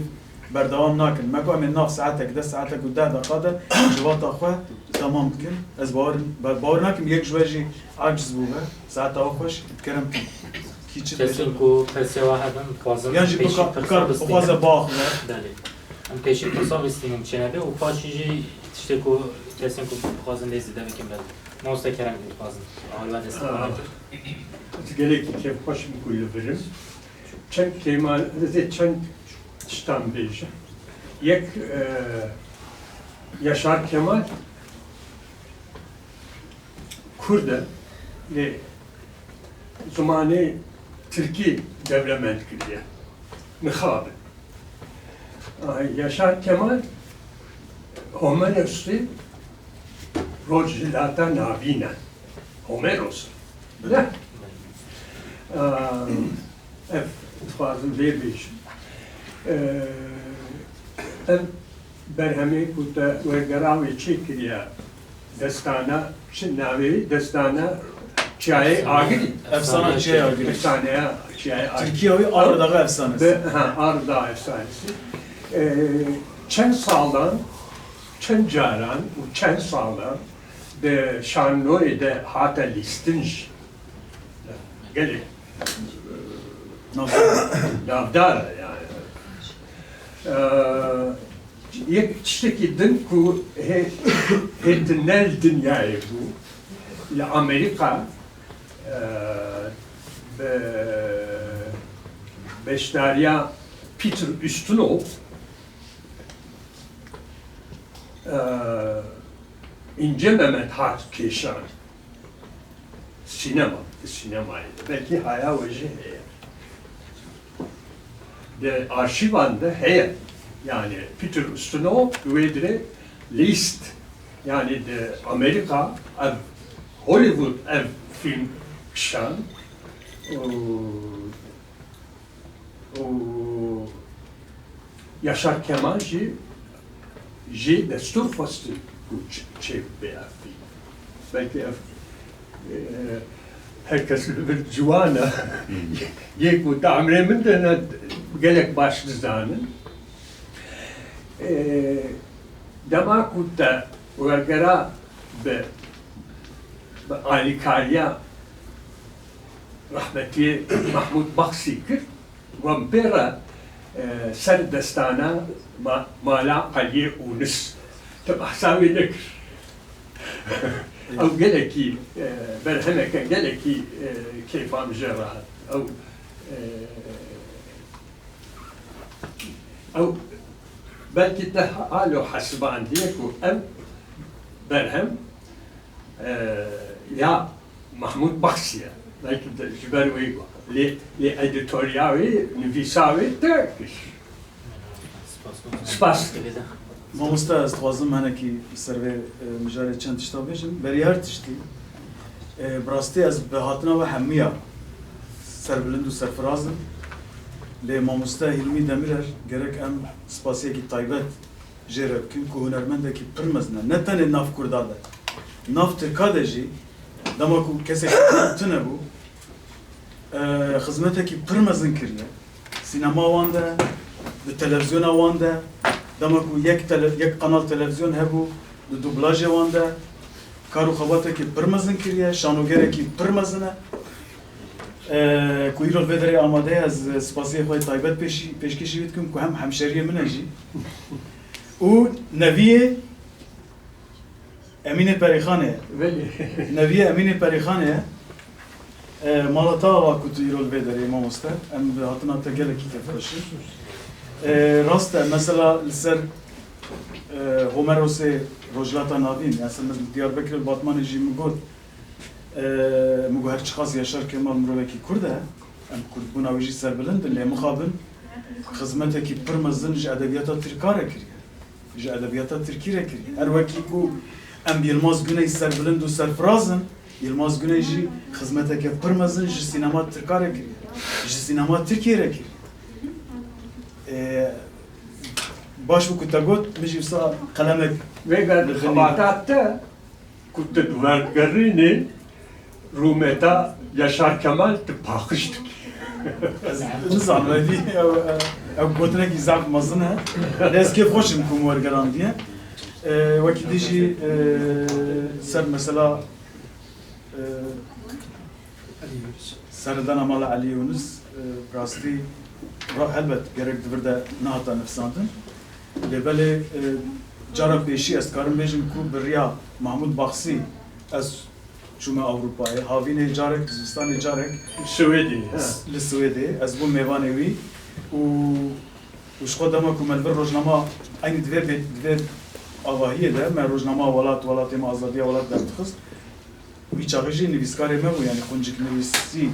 بردوام ناکن مکو امین ناف ساعته که 10 ساعته کو 10 دقیقه ده جوات خواه تمام کن از باور نکم یک جوجی عاجز بوده ساعته خوش تکرم کن کسی کو پرسیوا هدن خوازم یعنی بکار بخوازه باخ بله ام پیشی پرسام استیم چنبه و پاشیجی تشتکو کسی کو خوازن لیزی ده بکن بله موستا کرم بود خوازن اول بعد استفاده gelek ki başım kuyulurum. Çen kemal de çen çtan beje. Yek Yaşar Kemal Kurde ve zamanı Türkiye devlement kiliye. Mıhabe. Yaşar Kemal Homeros'u Rojilata Navina. Homeros. Ne? Fazıl vermiş. Berhemi kuta ve garavi çekiriya destana navi destana çay agiri. Efsane çay agiri. Efsane çay agiri. Türkiye'yi Ağrı'da efsanesi. Ağrı'da efsanesi. Çen sağlam, çen caran, çen sağlam de şanlı de hatta listinj. Gelin. Navdar yani. Yek tişteki din ku hetinel dünyayı bu. Ya Amerika beşdariya Peter Ustinov İnce Mehmet Hat Keşan sinemaydı. Belki haya veci heye. De arşivanda heye. Yani Peter Ustinov üvedre list. Yani de Amerika ev Hollywood ev film kişan Yaşar Kemal ji destur fastı çev beya film. Belki herkes bir civana yek bu tamire min de gelek başlıcanın dema kutta vegera be alikariya rahmeti Mahmud Baksıkır vampira سر دستانه مالا علی اونس تبحثاوی نکر او گلکی برهنه که گلکی کیفان جراحت او بلکه ده حالو حسبان دیکو ام برهم یا محمود بخشیه لكن جبروي لإديتورياوي نفيساوي تركش سپاس مامۆستا ez dixwazim henekî ser vê mijarê çend tişta bêjim. Berî her tiştî bi rastî ez bi hatina we hemiya serbilind û serfirazim lê mamosta Hilmî Demirer gerek em spasiyekî taybet jê re bikin ku hunermendekî pir mezin e. Ne tenê nav Kurda de, nav Tirka de jî dema ku kesek tune bû xizmetekî pir mezin kiriye. Sînema wan de, di televizyona wan de, dema ku yek kanal televizyon hebû, di dublajê wan de kar û xebatekî pir mezin kiriye, şanogerekî pir mezin e. Ku îroj vê derê amade ye, ez spasiyê xwe taybet pêşkêşî dikim ku hem hemşeriyê min e jî û neviyê Emînê Perîxanê ye. Neviyê Emînê Perîxanê ye. Mala ta ava ku tu îroj vê derê mamoste, em bi hatina te gelekî tevxweşîn. Rast e, mesela li ser Homerosê Rojlata Navîn, yani Diyarbekir Batmanê jî min got min got her çi xas Yaşar Kemal mirovekî Kurd e, em Kurdbûna wî jî serbilind in lê mixabin xizmetekî pir mezin ji edebiyata Tirka re kiriye, ji edebiyata Tirkî re kiriye. Her wekî ku em Yılmaz Güney serbilind û serfirazin, Yılmaz Güney jî xizmeteke pir mezin ji sînema Tirka re kiriye, ji sînema Tirkiye re kiriye. Baş bu ku te got, min jî wisa qelemek وگر خباتات ته كنت دوارگرینی رومتا یاشار کمال تپاخشت نزانم ولی ew gotinekî zaf mezin e. Ez kêf xweşim ku wergerandiye. Wekî dî jî ser mesela serdana mala Elî Yunus rastî helbet gerek divir de nehata nifsandin. Lêbelê cara pêşî ez karim bêjim ku bi riya Mahmud Baxsî ez çûme Ewropayê, havînê carek zivistanê carek سوئدی li Swêdê ez bûm mêvanê wî û ji xwe dema ku me li vir rojnama aynî divê avahiyê de me rojnama welatê me azadiya welat derdixist. Wî çaxê jî nivîskarê me bû, yani quncik nivîsî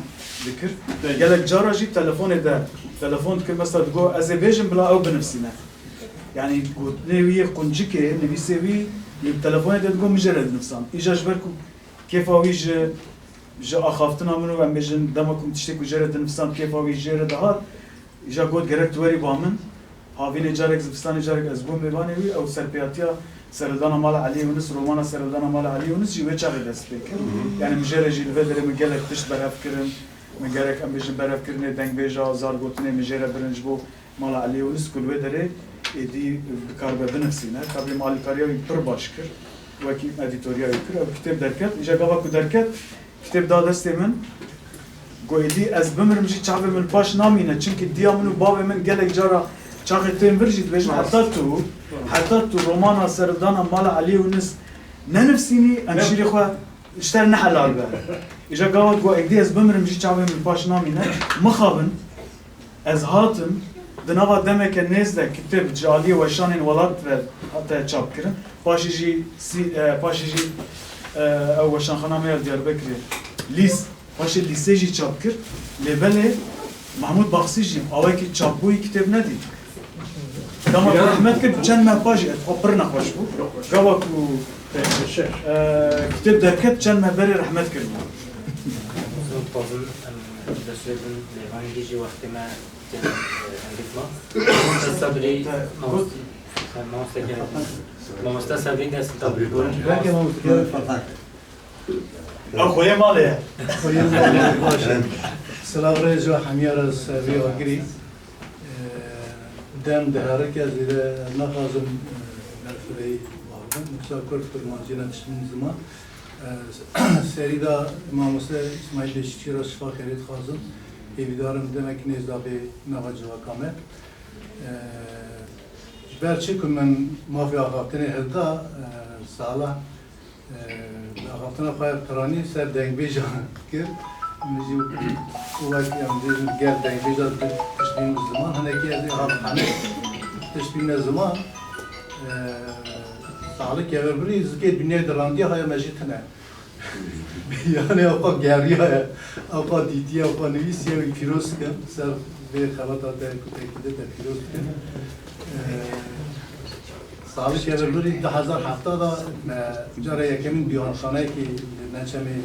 dikir. Gelek cara jî telefonê de telefon dikir mesela digo ez ê bêjim bila ew binivîsîne. Yani gotinê wî yê quncikê nivîsê wî li telefonê de digo min jê re dinivîsan. Îja ji ber ku kêfa wî ji axaftina min û em bêjin dema ku tiştê ku jê re dinivîsan kêfa wî jê re dihat. Îja got gerek tu werî ba min. Havînê carek zivistanê carek ez bûm mêvanê wî ew serpêhatiya Serildana mala Elî Yunus, romana Serildana mala Elî Yunus jî wê çaxê dest pê kir. Yani min jê re jî li vê derê min gelek tişt berhev kirin. Min gerek em bêjin berhevkirinê dengbêja zar gotinê min jê re birin ji bo mala Elî Yunus ku li vê derê êdî bikar be binivîsîne. Tabii malîkariya wî pir baş kir. Wekî edîtoriya wî kir. Ew kitêb derket. Îja gava ku derket, kitêb da destê min. Got êdî ez bimirim jî çavê min baş namîne. Çimkî diya min û bavê min gelek cara çaxê tên vir jî dibêjin heta tu romana Serildana mala Elî Yunus nenivîsînî em şîrê xwe ji te ne helal be. Îja gava got êdî ez bimirim jî çavê min baş namîne. Mixabin ez hatim di nava demeke nêz de kitêb ji aliyê weşanên welat ve hate çap kirin. Paşê jî ew weşanxana me ya Diyarbekirê lîs paşê lîsê jî çap kir. Lêbelê Mahmud Baxsî jî awekî çapbûyî kitêb nedî. Dama rahmet kir çend me paşê et xwe pir nexweş bû. Gava ku kitêb derket çend me berê rehmet kir bû. Tazın deswegen lêvanî jî wextê me endîtma. Sabrî mamosta Sabrî dest tabrî gorin. Ew xwe yê malê ye. سلام رئیس و همیار از وی آگری دم دهاره که از دیده نخواهزم برفری باردم مکسا کرد فرمانجی نتشمین زمان سری دا ماموسه اسماعیل بشیچی را شفا خرید خواهزم ایویدارم demek ki nezdabe nava cevakame برچه که من مافیا آقافتنی هدا سالا آقافتنا خواهد پرانی سر دنگ بیجا کرد میجی وقتی هم دیدم گرد دنگ بیجا تشبین زمان هنگی از آقافتنه تشبین زمان سالا که اگر بری زکی دنیا دراندی های مجیتنه yani apa geriye, apa didiye, apa nivisiye ve firozken ser ve xalata tekide de firozken sağlık evleri 2007 da cara yekemin diyanxane ki neçemi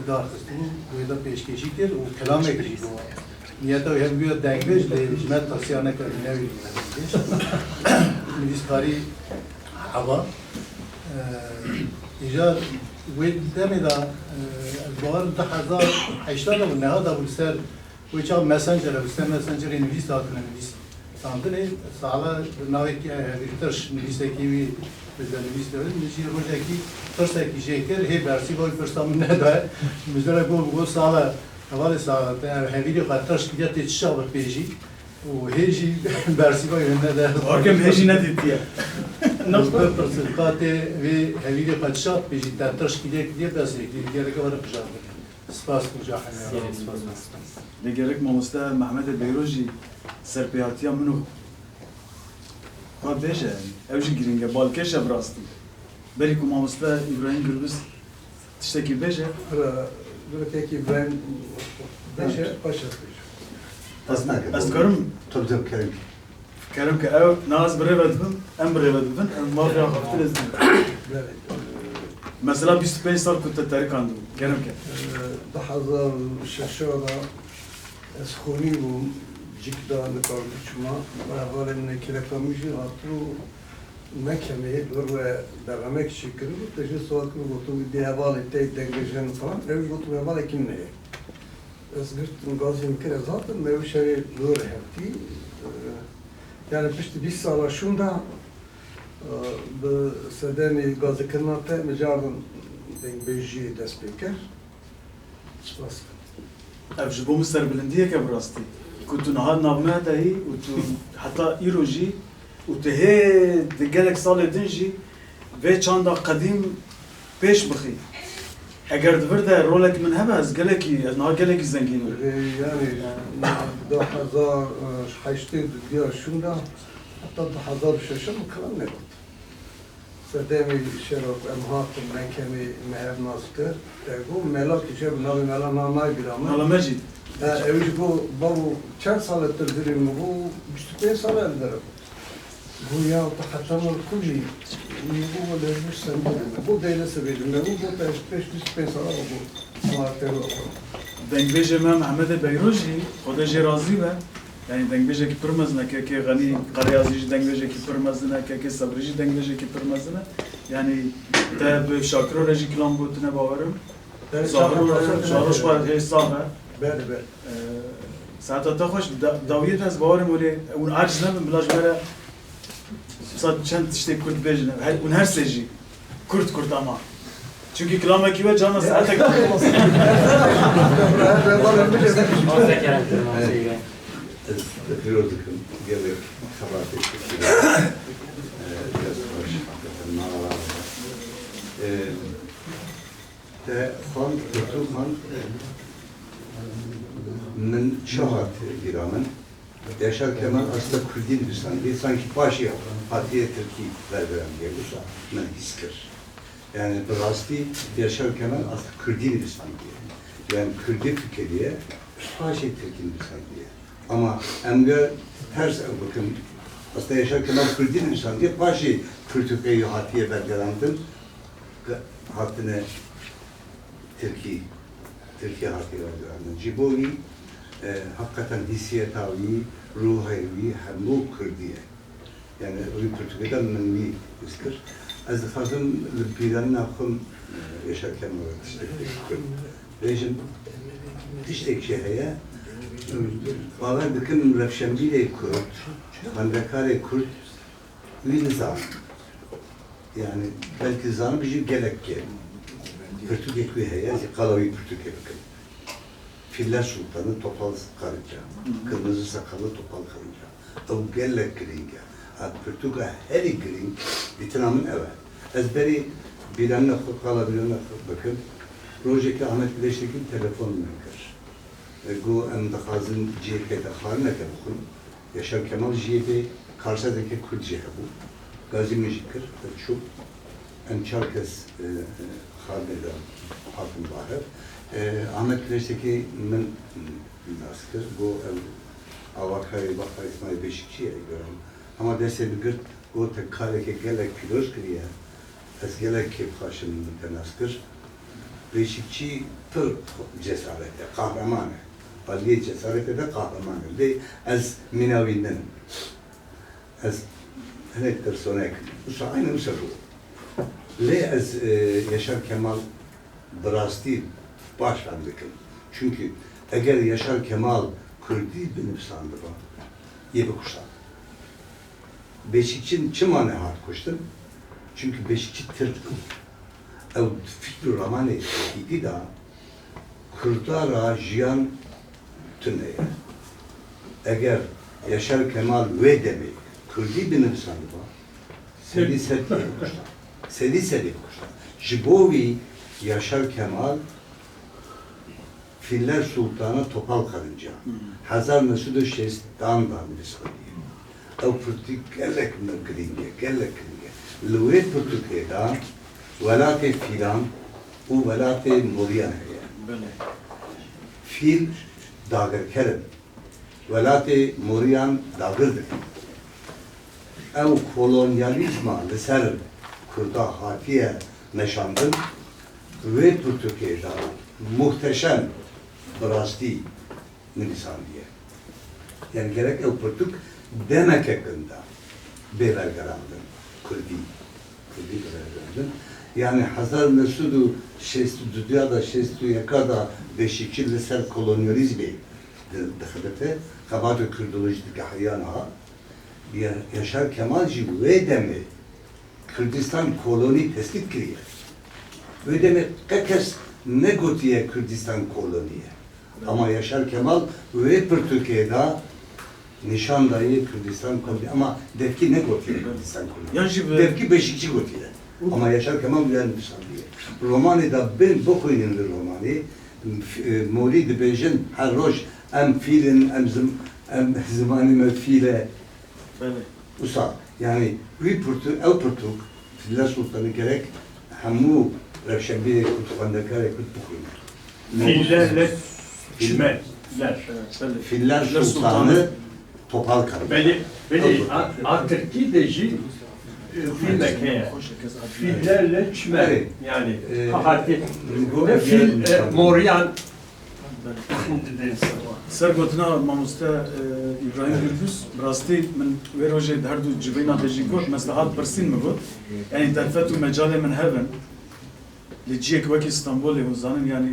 darxistin bu da peşkeşi kir o kelam ekri bu niyete hem bir dengbeş de hizmet tasiyane kadar nevi niviskari hava icat و دمی دا بار 2080 و نه دا بسر و چه مسنجر بسر مسنجر نویس دادن نویس سامدنی سالا ناوی که ریترش نویس کی وی بزن نویس دادن میشه روزی کی فرست کی شکر هی برسی وای فرستام نه دا مثلا گو سالا اول سالا تا هیوی خاطرش کیه تیشاب پیجی و هیجی برسی وای نه دا Hakem heji ne dedi? نقطه پرسنتات و هویل پادشاه بیشتر در تشکیل دیگه بس دیگه که وارد بجام سپاس مجاهدین لگرک ماموستا محمد بیروجی سرپیاتیا منو ما بیشه اوجی گرینگه بالکش براستی بری کو ماموستا ابراهیم گربس تشتکی بیشه درته کی İbrahim beşe başa از کارم Tabii Kerim. کرم که او ناز بریود بم ام بریود بم ام مافیا خفتر از مثلا 25 سال كنت تاریک اندم کرم که ده هزار ششودا از خونی بوم جیکدا نکارد چما و اول من کلکامیجی هاتو مکمه دور و درامک شکر بود تجی سوال کنم گفتم دی حوالی تی دنگجن falan روی گفتم حوالی kim ne از گفتم گازی میکرد zaten مهوشی دور هفتی yani pişti bir sala şunda bu sedemi gazı kırnate mecardan beji despeker spas اف جبو مستر بلندیه که براستی كنت نهار نابنا دهی و تو حتی ایروجی و تو هی دگلک سال دنجی و چند قدیم پیش بخی اگر دورده رولک من همه از گلکی از نهار گلکی زنگینه yani 2008 diyor şunda hatta 2006 mı kalan ne oldu? Sedemi şerok emhatım menkemi meher nazıkır. Bu melak içe nabi melananay bir ama. نالا مجید Evci bu çer salettir dirim bu 25 sal elderim. Bu ya tahatamur kulli bu vermiş sen bu deylesi verdim bu 5-25 sal bu muhabbeti دنگبیجه من محمد بیروجی خدا جی راضی به یعنی دنگبیجه کی پرمزنه که غنی قریازی دنگبیجه کی پرمزنه که صبریجی دنگبیجه کی پرمزنه یعنی تا به شاکر رجی کلام بودنه باورم شاروش باید هی ساقه بله ساعت تا خوش داویت از باورم ولی اون عجز نبیم بلاش بره صد چند تشتی کرد بیجنه اون هر سجی کرد ama çünkü kelama kive canı saate Ağzı kerem kırmızı. Yapıyorduk. Gerek kabahat ettik. Biraz hoş. Nağalar. De fan, kötü fan من شهات İran'ın yaşarken aslında Kürdin insan değil, sanki başı Hatiye Türkiye ververen gelirse ben hiskir. Yani rasti yaşarken aslında Kürdin insan diye. Yani Kürdi Türkiye'ye başı Türkiye insan diye. Ama emge ters bakın aslında yaşarken Kürdin insan diye başı Türkiye'yi Hatiye vergelendim. Hattine Türkiye Hatiye vergelendim. Ciboli hakikaten hissiyetavi, ruhavi, hemû Kürdiye. Yani o Türkiye'den menvi iskir. Az da fazım biranın akım yaşarken olarak işte Rejim tiştek şeheye vallahi bakın Rafşembi'yle Kürt, Mandakare Kürt bir nizam. Yani belki zanı bir şey gerek ki Kürtük ekvi heye, Kalavi Kürtük ekvi. Filler Sultanı topal karınca, kırmızı sakallı topal karınca. او gelek giringe. Ad Portugal heri giring bitiramın eve. Ezberi bilenle kala bilenle bakın. Projeki Ahmet Bileşik'in telefonunu kır. Go em daxazın cihke daxarına kabukun. Yaşar Kemal cihbe karşıdaki Kürtçe bu. Gazi Mecikir çok en Çerkes halinde hakim var. Ahmet Bileşik'i men naskır. Go ev avakayı bakay İsmail Beşikçi'ye görüyorum. Ama dese bir gırt o tekkâleke gelek kiloş kiriye. Ez gelek ki karşımda naskır. Beşikçi pır cesarete, kahramanı. Aliye cesarete de kahramanı. De ez minavinden. Ez henektir sonek. Usa aynı usa bu. Le ez Yaşar Kemal brasti başlandıkım. Çünkü eğer Yaşar Kemal Kürdi benim sandı var. İyi bir kuşlar. Beşikçi'nin çimane hat koştum. Çünkü Beşikçi tırtkım. Ev fikri romanı idi da Kürtlara jiyan tüneye. Eğer Yaşar Kemal ve demek Kürdi benim sandı var. Sedi kuşlar. Sedi kuşlar. Jibovi Yaşar Kemal Filler Sultanı Topal Karınca. Hazar Mesud-u Şehzdan da miliskodiyim. Ev Pürtük gelek mırkıdinge, gelek kırınge. Lüvet Pürtük'e velat-ı filan, u velat-ı muriyan heye. Fil dağır kerim. Velat-ı muriyan dağırdır. Ev kolonyalizma liser Kürt'a hatiye neşandın. Lüvet Pürtük'e muhteşem brasti nisan diye. Yani gerek ev Pürtük demek hakkında belirgarandın. Kürdi belirgarandın. Yani Hazar Mesud-u Şehzada Şehzadu Yakada Beşikçi liser kolonyalizmi dıkıdete kabat-ı Kürdolojideki hayana Yaşar Kemalci ve demi Kürdistan koloni tespit kiriyor. Ve demek kakes ne gotiye Kürdistan koloniye. Ama Yaşar Kemal ve bir Türkiye'de nişandayı Kürdistan koloni. Ama defki ne gotiye Kürdistan koloni? Defki Beşikçi gotiye. Ama Yaşar Kemal bilen nişandayı. Romanı da ben bu koyunlu romanı. Molid bejin her roj em fiilin em zamanı mefile. Usa yani ev Pürtük Filler Sultanı gerek hamu Revşenbiye kutupandakare kutbukuyum. Fillerle çimenler. Filler Sultanı Topal Karınca. Beni Aktırki deji filmekeye. Fillerle çimen. Yani hati. Fil Moryan. سر گوتنا ماموستا ابراهیم گربوس براستی من وی روزی هر دو جبینا دژی گوت مصلحات برسین مگوت یعنی تلفت و مجال من هبن لجیه که وکی استانبول و زانن یعنی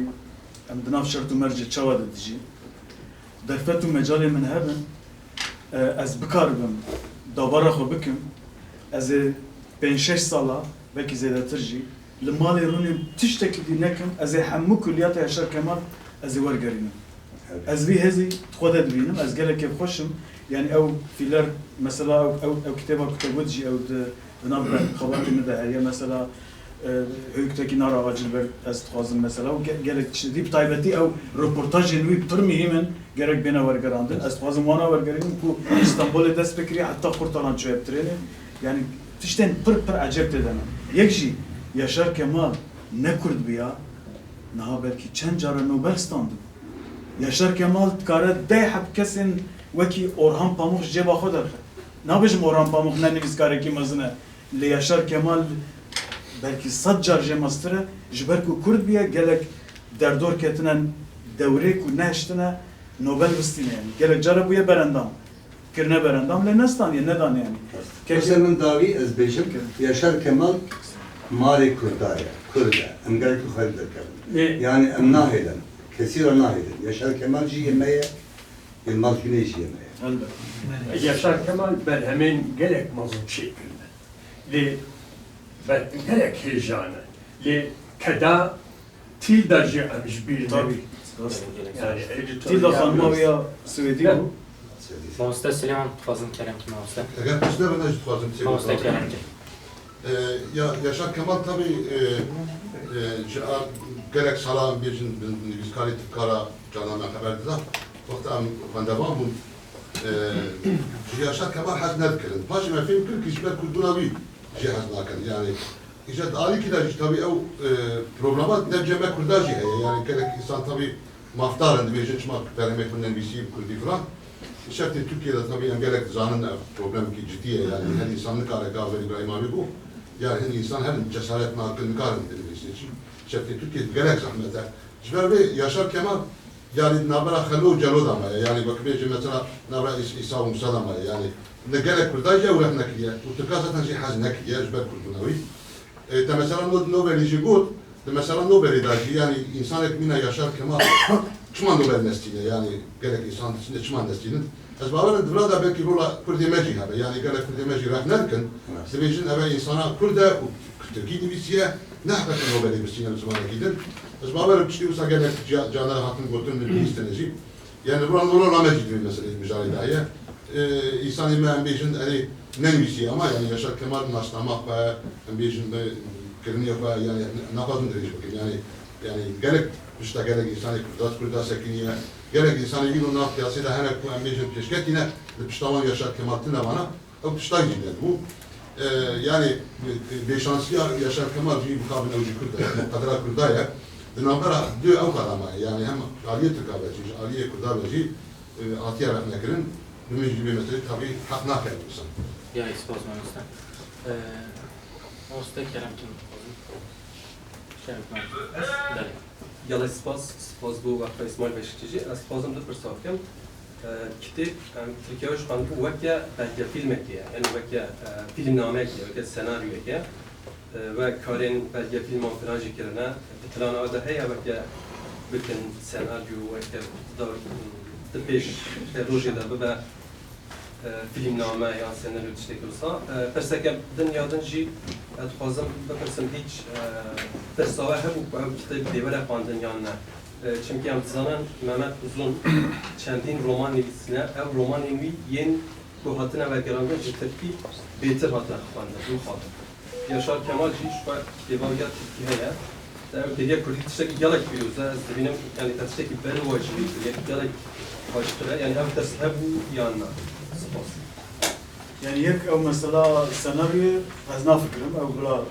ام دناف شرط و مرج چوا دجی تلفت و مجال من هبن از بکاربم دابارا خو بکم از 5-6 سالا belki زیادتر جی لمالی رونیم تشتکی دی نکم از همو کلیات Yaşar Kemal از ورگرینم از وی هزی خود دبینم از گله که خوشم یعنی او فیلر مثلا او کتابه جی او دناب خبرتی مدهیه مثلا هیکتکی نار آجیل بر از خوازم مثلا و گله دیپ تایبتی او رپورتاج نوی بطور مهمن گرک بینا ورگراندن از خوازم وانا ورگرینم کو استانبول دست بکری حتی خورتالان چوب ترینه یعنی تشتن پر عجب دادنم یک جی Yaşar Kemal ne kurd biya naha belki çend cara Nobel standı. Yaşar Kemal kare deyhab kesin veki Orhan Pamuk ceba xodar. Nabijim Orhan Pamuk ne nivîs kareki mezine. Le Yaşar Kemal belki 100 car jemastıra jiber ku kurd biya gelek derdor ketinen devre ku neştine Nobel bistine yani. Gelek cara buya berendam. Kirne berendam le nestan ya nedan yani. Kesemin davi ez bejim Yaşar Kemal Mali Kurdaya, Kürda, em gerek yukarıda kalın. Yani em nahiden, kesir nahiden. Yaşar Kemalci yemeğe, Yılmaz Güneş yemeğe. Yaşar Kemal ben hemen gerek mazlum şeklinde. Li ben gerek heyecanı. Li kada til derece emiş bir nevi. Yani Tilda Hanmaviya Suudi bu. Mamoste Süleyman Fazıl Kerem ki mamoste. Eğer bizde ben de fazla bir şey Mamoste Kerem ki. Ya Yaşar Kemal tabii gerek salam bir biz kari kara canına haberdi da vakti ben devam bu Yaşar Kemal haznet kırın. Paşa mefhum kır kişiler kurdunavi cihaz nakan yani İşte Ali ki de tabii o problemat derceme kurdajı yani gerek insan tabii maftarın bir çıkmak vermek bundan bir şey kurdu falan. İşte Türkiye'de tabii gerek zanın problem ki ciddiye yani her insanlık arka ve İbrahim abi bu. Yani her insan her cesaretine hakkını karın dedi için. İşte Türkiye'de gerek zahmete. Şimdi Yaşar Kemal yani nabara halu celo da yani bakın mesela nabara İsa Musa da yani ne gerek kurdajı ve nakliye. Bu tıka zaten şey haznekiye jber kurdunavi. Mesela Nobel'i jigod, mesela Nobel'i dahi yani insan ekmine Yaşar Kemal çman Nobel nesline yani gerek insan içinde çman neslinin. Az bazen burada belki rola kurdemeci habe yani gerek kurdemeci rahnerken sebejin eve insana kurda Türkiye divisiye ne hakikaten Nobel'i birisine zaman gidin. Az bazen bir şey olsa gerek canları hakkın götürün bir isteneci. Yani buranın rola rameci gibi mesela mücadele dahi. İnsan imen bejin hani nevisi ama yani Yaşar Kemal naslamak ve bejin kirniye ve yani nafazın derece bakayım yani gerek işte gerek insanı kurda sekiniye gerek insanı yine naf piyasada her bu bejin keşketine piştavan Yaşar Kemal bana o piştay cinnet bu yani beşansı Yaşar Kemal gibi mukabele ucu kurda kadar kurda ya dinamara diyor o kadar ama yani hem aliye tıkabeci aliye kurda beci atiye rahmekirin Nümüz gibi mesela tabii hak nak yapmışsın. Ya expose mamoste. Mamoste Kerem ki mamoste. Yalla spas bu vakti İsmail Beşikçi. Spasım da fırsatken kitap Türkiye şu anda vakya belki film ekiye yani vakya filmname ekiye vakya senaryo ekiye ve karen belki film montajı kirene plan ada heye vakya bütün senaryo vakya da beş projede ve filmname ya senaryo tiştekilsa perseke dünyadan jî etxwazim bipirsim hiç persava hebu ev kitap devre xwandin yan ne çünkü em dizanin Mehmet Uzun çendîn roman nivîsine ev romanên wî yên ku hatine vegerandin ji Tirkî bêtir hatine xwandin û xwatin Yaşar Kemal jî ji kitêba ya Tirkî heye ev dêriya Kurdî tiştekî gelek pîroz e ez dibînim yani te tiştekî berwa jî gelek baştır yani ev dest hebu yan ne Yani yek ev mesela senaryo az nafikrim ev bila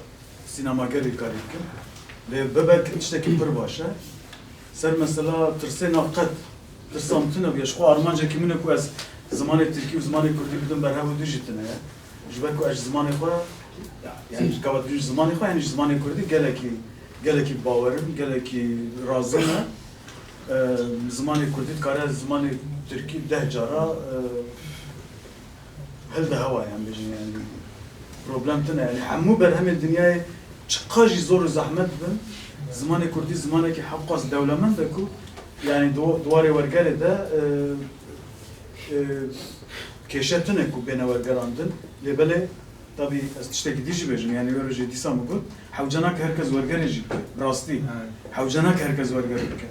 sinemageri karikim. Le bebek içteki pır başa. Ser mesela tırse nafkat tırsamtına bir şu Armanca kimine ku az zamanı Türkiye zamanı Kürdi bidin berhavu dijitine ya. Jber ku az zamanı xwa yani kavat düz zamanı xwa yani zamanı Kürdi geleki bawerim geleki razım zamanı Kürdi kara zamanı Türkiye dehcara هل ده هوا يعني بيجي يعني بروبلم تنا يعني حمو برهم الدنيا تشقاجي زور زحمت بن زمان كردي زمانك حقاس دولة من دكو يعني دواري ورقالي ده كيشتنا كو بين ورقالاندن لبلي طبي استشتكي ديجي بيجي يعني يورجي ديسا موجود حوجناك هركز ورقالي جي براستي حوجناك هركز ورقالي بك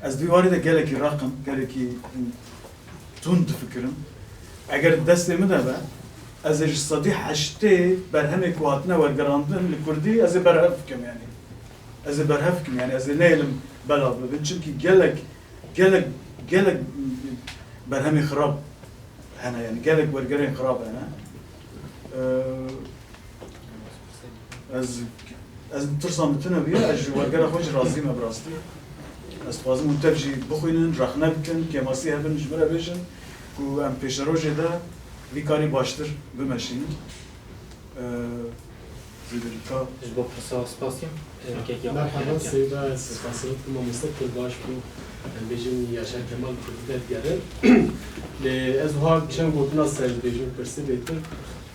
از دواري ده قالكي رقم قالكي تون تفكرن اگر دست من به از اجسادی حشته بر همه کوهاتنا ورگراندن لکردی از برهف کم yani از نیلم بلا ببین çünkü gelek برهمی خراب هنا yani gelek ورگرین خراب هنا از ترسام تنا بیا از ورگرا خوش راضی ما براستی از خوازم منتجی بخوینن رخنه بکن که ماسی هبن جبرا بشن ku em pêşerojê de vî karî baştir bimeşînin. Zêdirîka Ji bo pirsa spasîm. Merhaba, Seyda Spasiyet ku mamoste Kurdaş bu bêjin Yaşar Kemal Kurdî dergere. Ez ha çend gotina ser bêjin pirsî bêtir.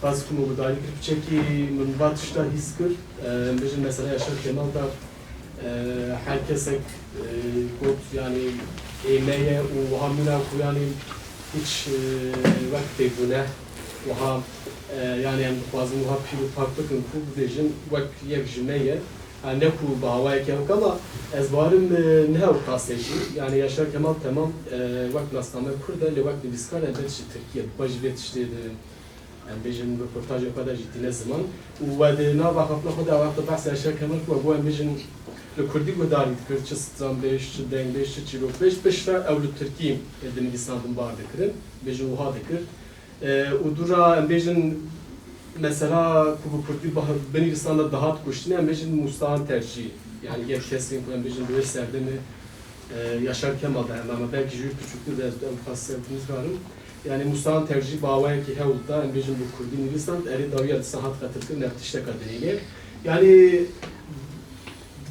Baz ku mudarî kir piçekî min va tişta hîs kir. Bêjin mesela Yaşar Kemal da herkesek got yani emeğe û hamîna ku yani hiç vakti buna vaha yani em dixwazim vaha pîr û pak bikin ku bibêjin wek yek ji me ye yani ne ku bağvaya kemik ama ez varım ne hav kaseci yani Yaşar Kemal tamam vakt nasname kurda le vakt diskar elde Türkiye bajvet işte yani bejin röportaj o kadar ciddi ne zaman ve de ne vakıfla kuda vakti bahs Yaşar Kemal ku bu bejin le Kurdi gudarit kır çıstan beş deng beş çilo beş beşra evlu Türkiye edin lisanın bardı kırın bejin uha dikir udura bejin mesela bu Kurdi beni lisanla daha kuştun yani bejin mustaan tercih yani geç kesin bu bejin böyle serdemi Yaşar Kemal'da ama belki jüri küçüktür de fasiyetimiz varım yani mustaan tercih bağvaya ki hevulda bejin bu Kurdi lisan eri daviyat sahat katırkır neftişte kaderiyle yani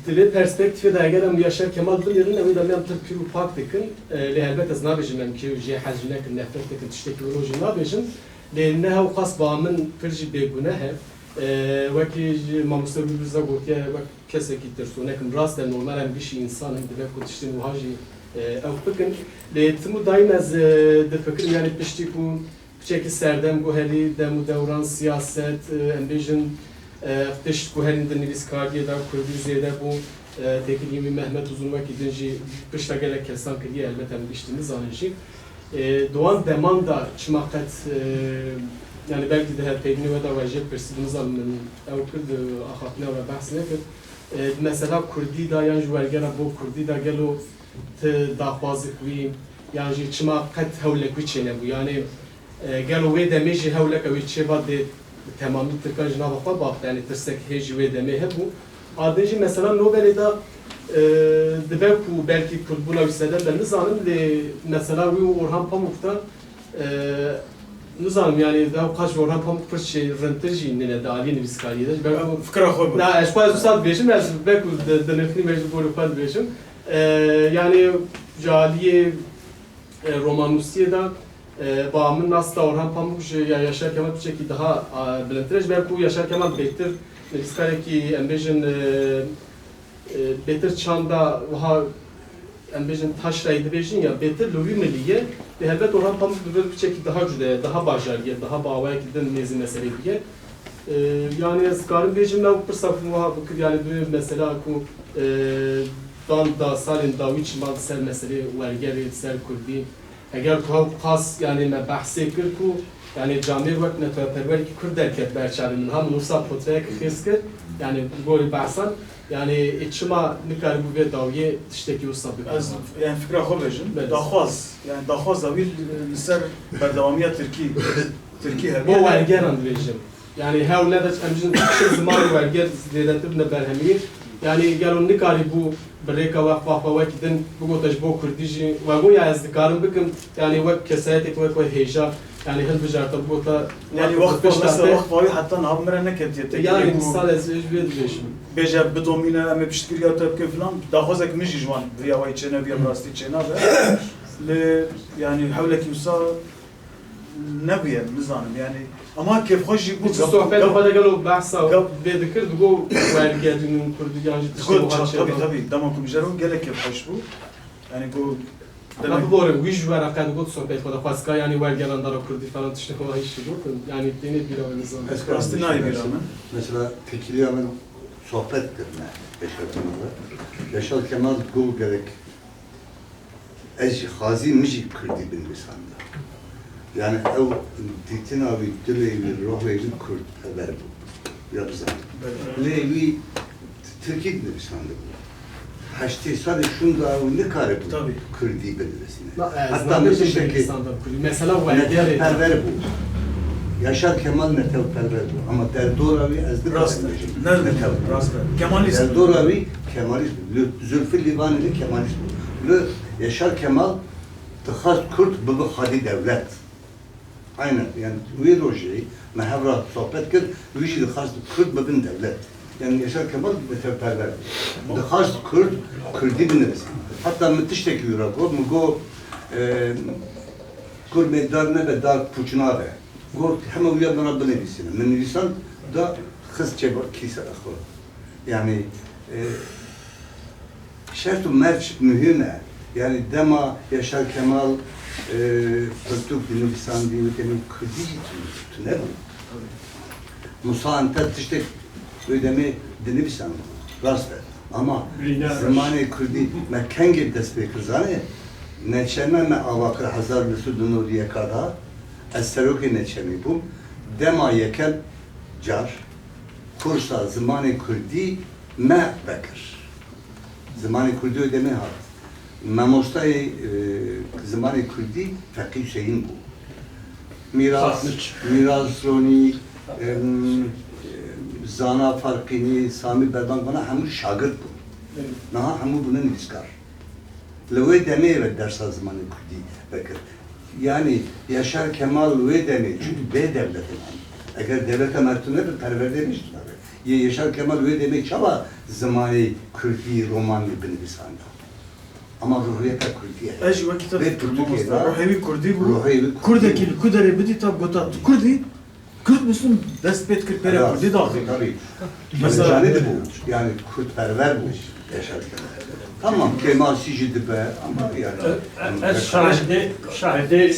dili perspektifi de eğer Yaşar Kemal bilirin evi de ben Türkiye pak dikin le elbette az nabejim ki je haznek nefret dikin teknoloji nabejim le ne hav qas bağımın firji begune hev vaki mamusta birbirine gotiye vak keseki tersonekim rasten normal bir şey insanın dile kutuştin uhaji ev bikin le tmu daim az de fikir yani pişti ku çeki serdem bu heli demu devran siyaset ambijin Teşt ku herinde nivîskariyê da Kurdî zêde bû têkiliyê Mehmet Uzun wekî din jî pişta gelek kesan kiriye elbette em biştî nizanin jî Doğan deman da çima qet yani belki de peyvînê we da wejê pirsî nizanin min ew Kurd axaftina we behs nekir mesela Kurdî da yan ji wergera bo Kurdî da gelo daxwazek wî yan jî çima qet hewlek wî çênebû yani gelo wê demê jî hewlek ew çêva dê tamamı Türkan jnava xwe baxt yani tirsek hêjî wê demê hebu adê jî mesela Nobelê da dibe ku belki Kurdbûna wî sedem de nizanim lê mesela wî û Orhan Pamuk da nizanim yani da qaç Orhan Pamuk pir şey rintir jî nene de aliyê nivîskariyê de fikra xwe na eş xwe sad bêjim ez belki dinirxînî me ji bo xwe dibêjim yani ji aliyê romanûsiyê da bağımın nasıl Orhan Pamuk ya Yaşar Kemal bir şekilde daha bilintirej belki Yaşar Kemal betir istereki embejin betir çanda daha embejin taşraydı bejin ya betir lovi milliye ve elbet Orhan Pamuk bir şekilde daha güzel daha başarılı daha bağvaya giden mezi mesele diye yani eskarın bejin ben fırsatım var yani bu mesela ku da salin daviç mal sel mesele vergeri sel kurdi eğer ku khas yani me bahse kir ku yani cami vakt netperver ki Kurd derket berçavinin ham nusa potrek khiskir yani gol bahsan yani içma nikar bu ve daviye tişteki usabık az yani fikra xwe bejim daxwaz yani daxwaz da bir ser berdewamiya Türkiye bu vergeran diyeceğim yani hevle de emjin şey zaman verger zedetir ne berhemi yani gelon nikari bu بريكا وقفة وكدن بقول تجبو كرديجي وأقول يا أصدقائي بكم يعني وقت كسائتك وقت هيجا يعني هل بجارة بقولتا يعني وقت مثلا وقت واي حتى نهار مرة نكت يعني مثال إيش بيدريش بيجا بدومينا أما بشتري أو كيف فلان داخوزك مش جوان فيا واي تشينا فيا براستي تشينا يعني حولك يوصل نبيا نظام يعني أما كيف خوش يقول الصحبات هذا قالوا بحثا بذكر تقول والجادين كردي يعني تقول طبي دامكم جرون قال لك كيف خوش بو يعني قول أنا بقول ويش ورا كان قلت صحبات هذا خاصة يعني والجان دارو كردي فلان تشتكوا هاي الشيء يعني الدنيا بيرا النظام استناي بيرا Mesela Tekiliye'nin sohbet etme Yaşar Kemal'la. Yaşar Kemal gul gerek ez xazi mijik Kurdi bin lisanda. Yani ev ditin abi dileği rohayı Kurd haber bu. Yapsan. Levi Türkiye bin lisanda bu. Haşti sadece şunda ne kare bu. Tabii. Kurdi bin lisanda. Hatta mesela Netev perver bu. Yaşar Kemal netev perver bu. Ama Derdoravi ezdi rast. Nerede rast? Kemalist. Derdoravi Kemalist. Zülfü Livaneli Kemalist bu. Yaşar Kemal tıxast Kürt bu hadi devlet. Aynen yani üye rojeyi mehevra sohbet kır, üye tıxast Kürt bu devlet. Yani Yaşar Kemal neteperver. Tıxast Kürt, Kürdi biniriz. Hatta müthişteki yura go, mu go Kürt meddarına ve dar puçuna ve. Go hemen uyandan Rabbine bilsin. Men insan da kız çeba kisa akıl. Yani şertu merç mühime. Yani dema Yaşar Kemal Türk dini lisan dini demin Kürdi ne bu? Musa Antet işte ödemi dini lisan. rast be. Ama Rina zamanı Kürdi me kenge dest be kızane neçeme me avakır hazar lüsudun uriye kada eseroki neçemi bu dema yekel car kursa zamanı Kürdi me bekir zamanı Kürdi ödeme hat memostay zamanı Kürdi Fakih Hüseyin bu miras roni zana farkini Sami Berban bana hemur şagird bu naha hemur bunun iskar Lüve deme ve ders zamanı Kürdi bekir yani Yaşar Kemal ve deme çünkü B devleti eğer devlete mertune bir perverde mi tabi Yaşar Kemal ve deme çaba zamanı Kürdi roman bin bisanda ama ruhiyete Kürdiye ايش وقت ve Türkiye'de روحي كردي بو ruhiyevi كردك الكدري بدي تاب قطع كردي كرد مسلم دست بيت كرد بيرا كردي داخل Tabii. Mesela- Mesela de bu. Yani Kürtperver bu. Yaşar Kemal. Tamam Kemal Sicidi be ama yani. Ez şahide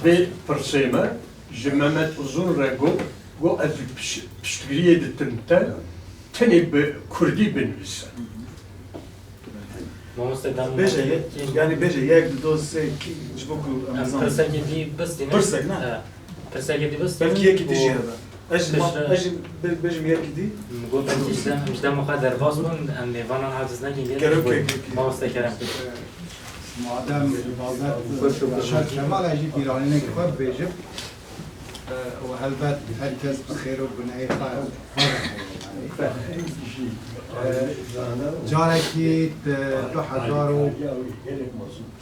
ve perseme ji Mehmet Uzun re go ez piştgiriye ditim te tenê bi Kurdî binivîse. Mamoste dam بيجي يعني بيجي ياك دوز جبوكو Perseki di bas dine. Persek, ne? Perseki di bas. بلكي ياكي تجي هذا ايش ايش بيجي ياكي دي Go belki işte mukader vas bun em mevanan hafızına geldi. Kerem. Mamoste kerem. madem Yaşar Kemal Ejid İran'ına gidip bejip و هلبت herkes بخير وبنهاية جارکی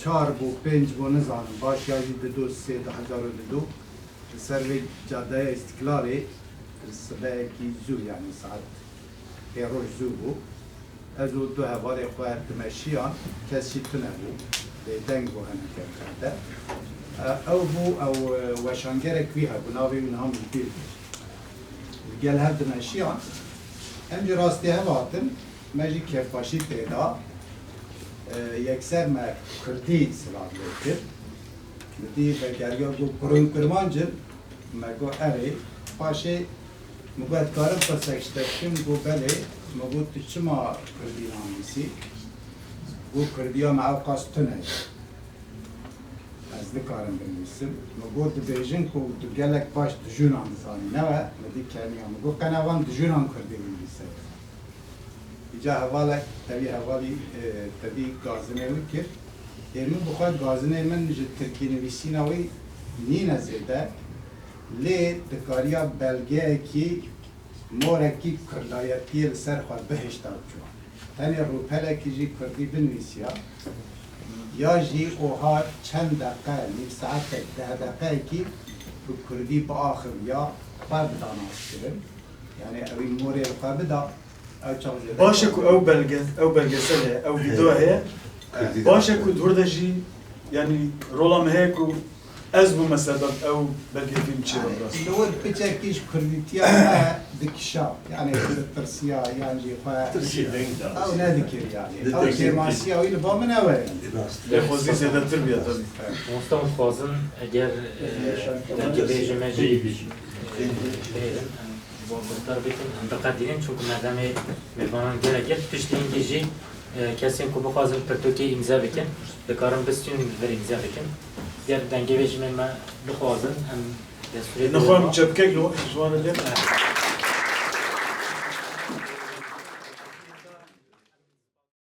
2004 بو 5 بو نزانم باش یاجی دو 2002 سروی جاده استقلالی سبه کی زو یعنی ساعت روز زو بو از دو هواری خواهد تمشیان کسی تنه بو دنگ بو هنه کرده او بو او وشانگرک ویها بو ناوی من هم بیر گل هر تمشیان امجی راستی هواتن مجی کفاشی پیدا یکسر ما کردی سلام بیتر دی بگریا گو پرون کرمانجر مگو اره پاشه مگوید کارم پسکشتکشم گو بله مگو تچما کردی نامیسی گو کردیا معو قاستونه از دکارم بنویسم مگو دبیجن کو دگلک باش دجونان زانی نوه مدی کنیا مگو کنوان دجونان کردی بنویسه جا حواله تبی حوالی تبی گازنه وی کرد ایرمن بخواد گازنه من جد ترکی نویسین وی نین زیده لی دکاریا بلگه کی مورکی کردایتی لسر خواد بهشت آبجوان تنی روپله کی جی کردی بنویسیا یا جی اوها چند دقیقه نیم ساعت 10 دقیقه کی bu Kürdi bu ahir ya fark danas kirin. Yani evi morir qabida ev çalışıyor. باشا كو او بلغسل او فيديو هي باشا كو دور دجي يعني رولا مهيكو ازبو مثلا او بلغي فيلم تشي راس لو بتاكيش كرديتيا دكشا يعني الترسيا يعني او نادكير يعني او كيماسيا او اللي بامن اوي خوزي زيادة تربية طبعا Mamoste mutfazın eğer dengi bejimeci bu kurtar bitin antakadinin çok nadame mevanan gerekir pişti İngilizce kesin kubu fazla pertoki imza bikin bekarım bestün ver imza bikin diğer dengi bejimeme bu fazla hem نخوام جبكك لو جوان اللي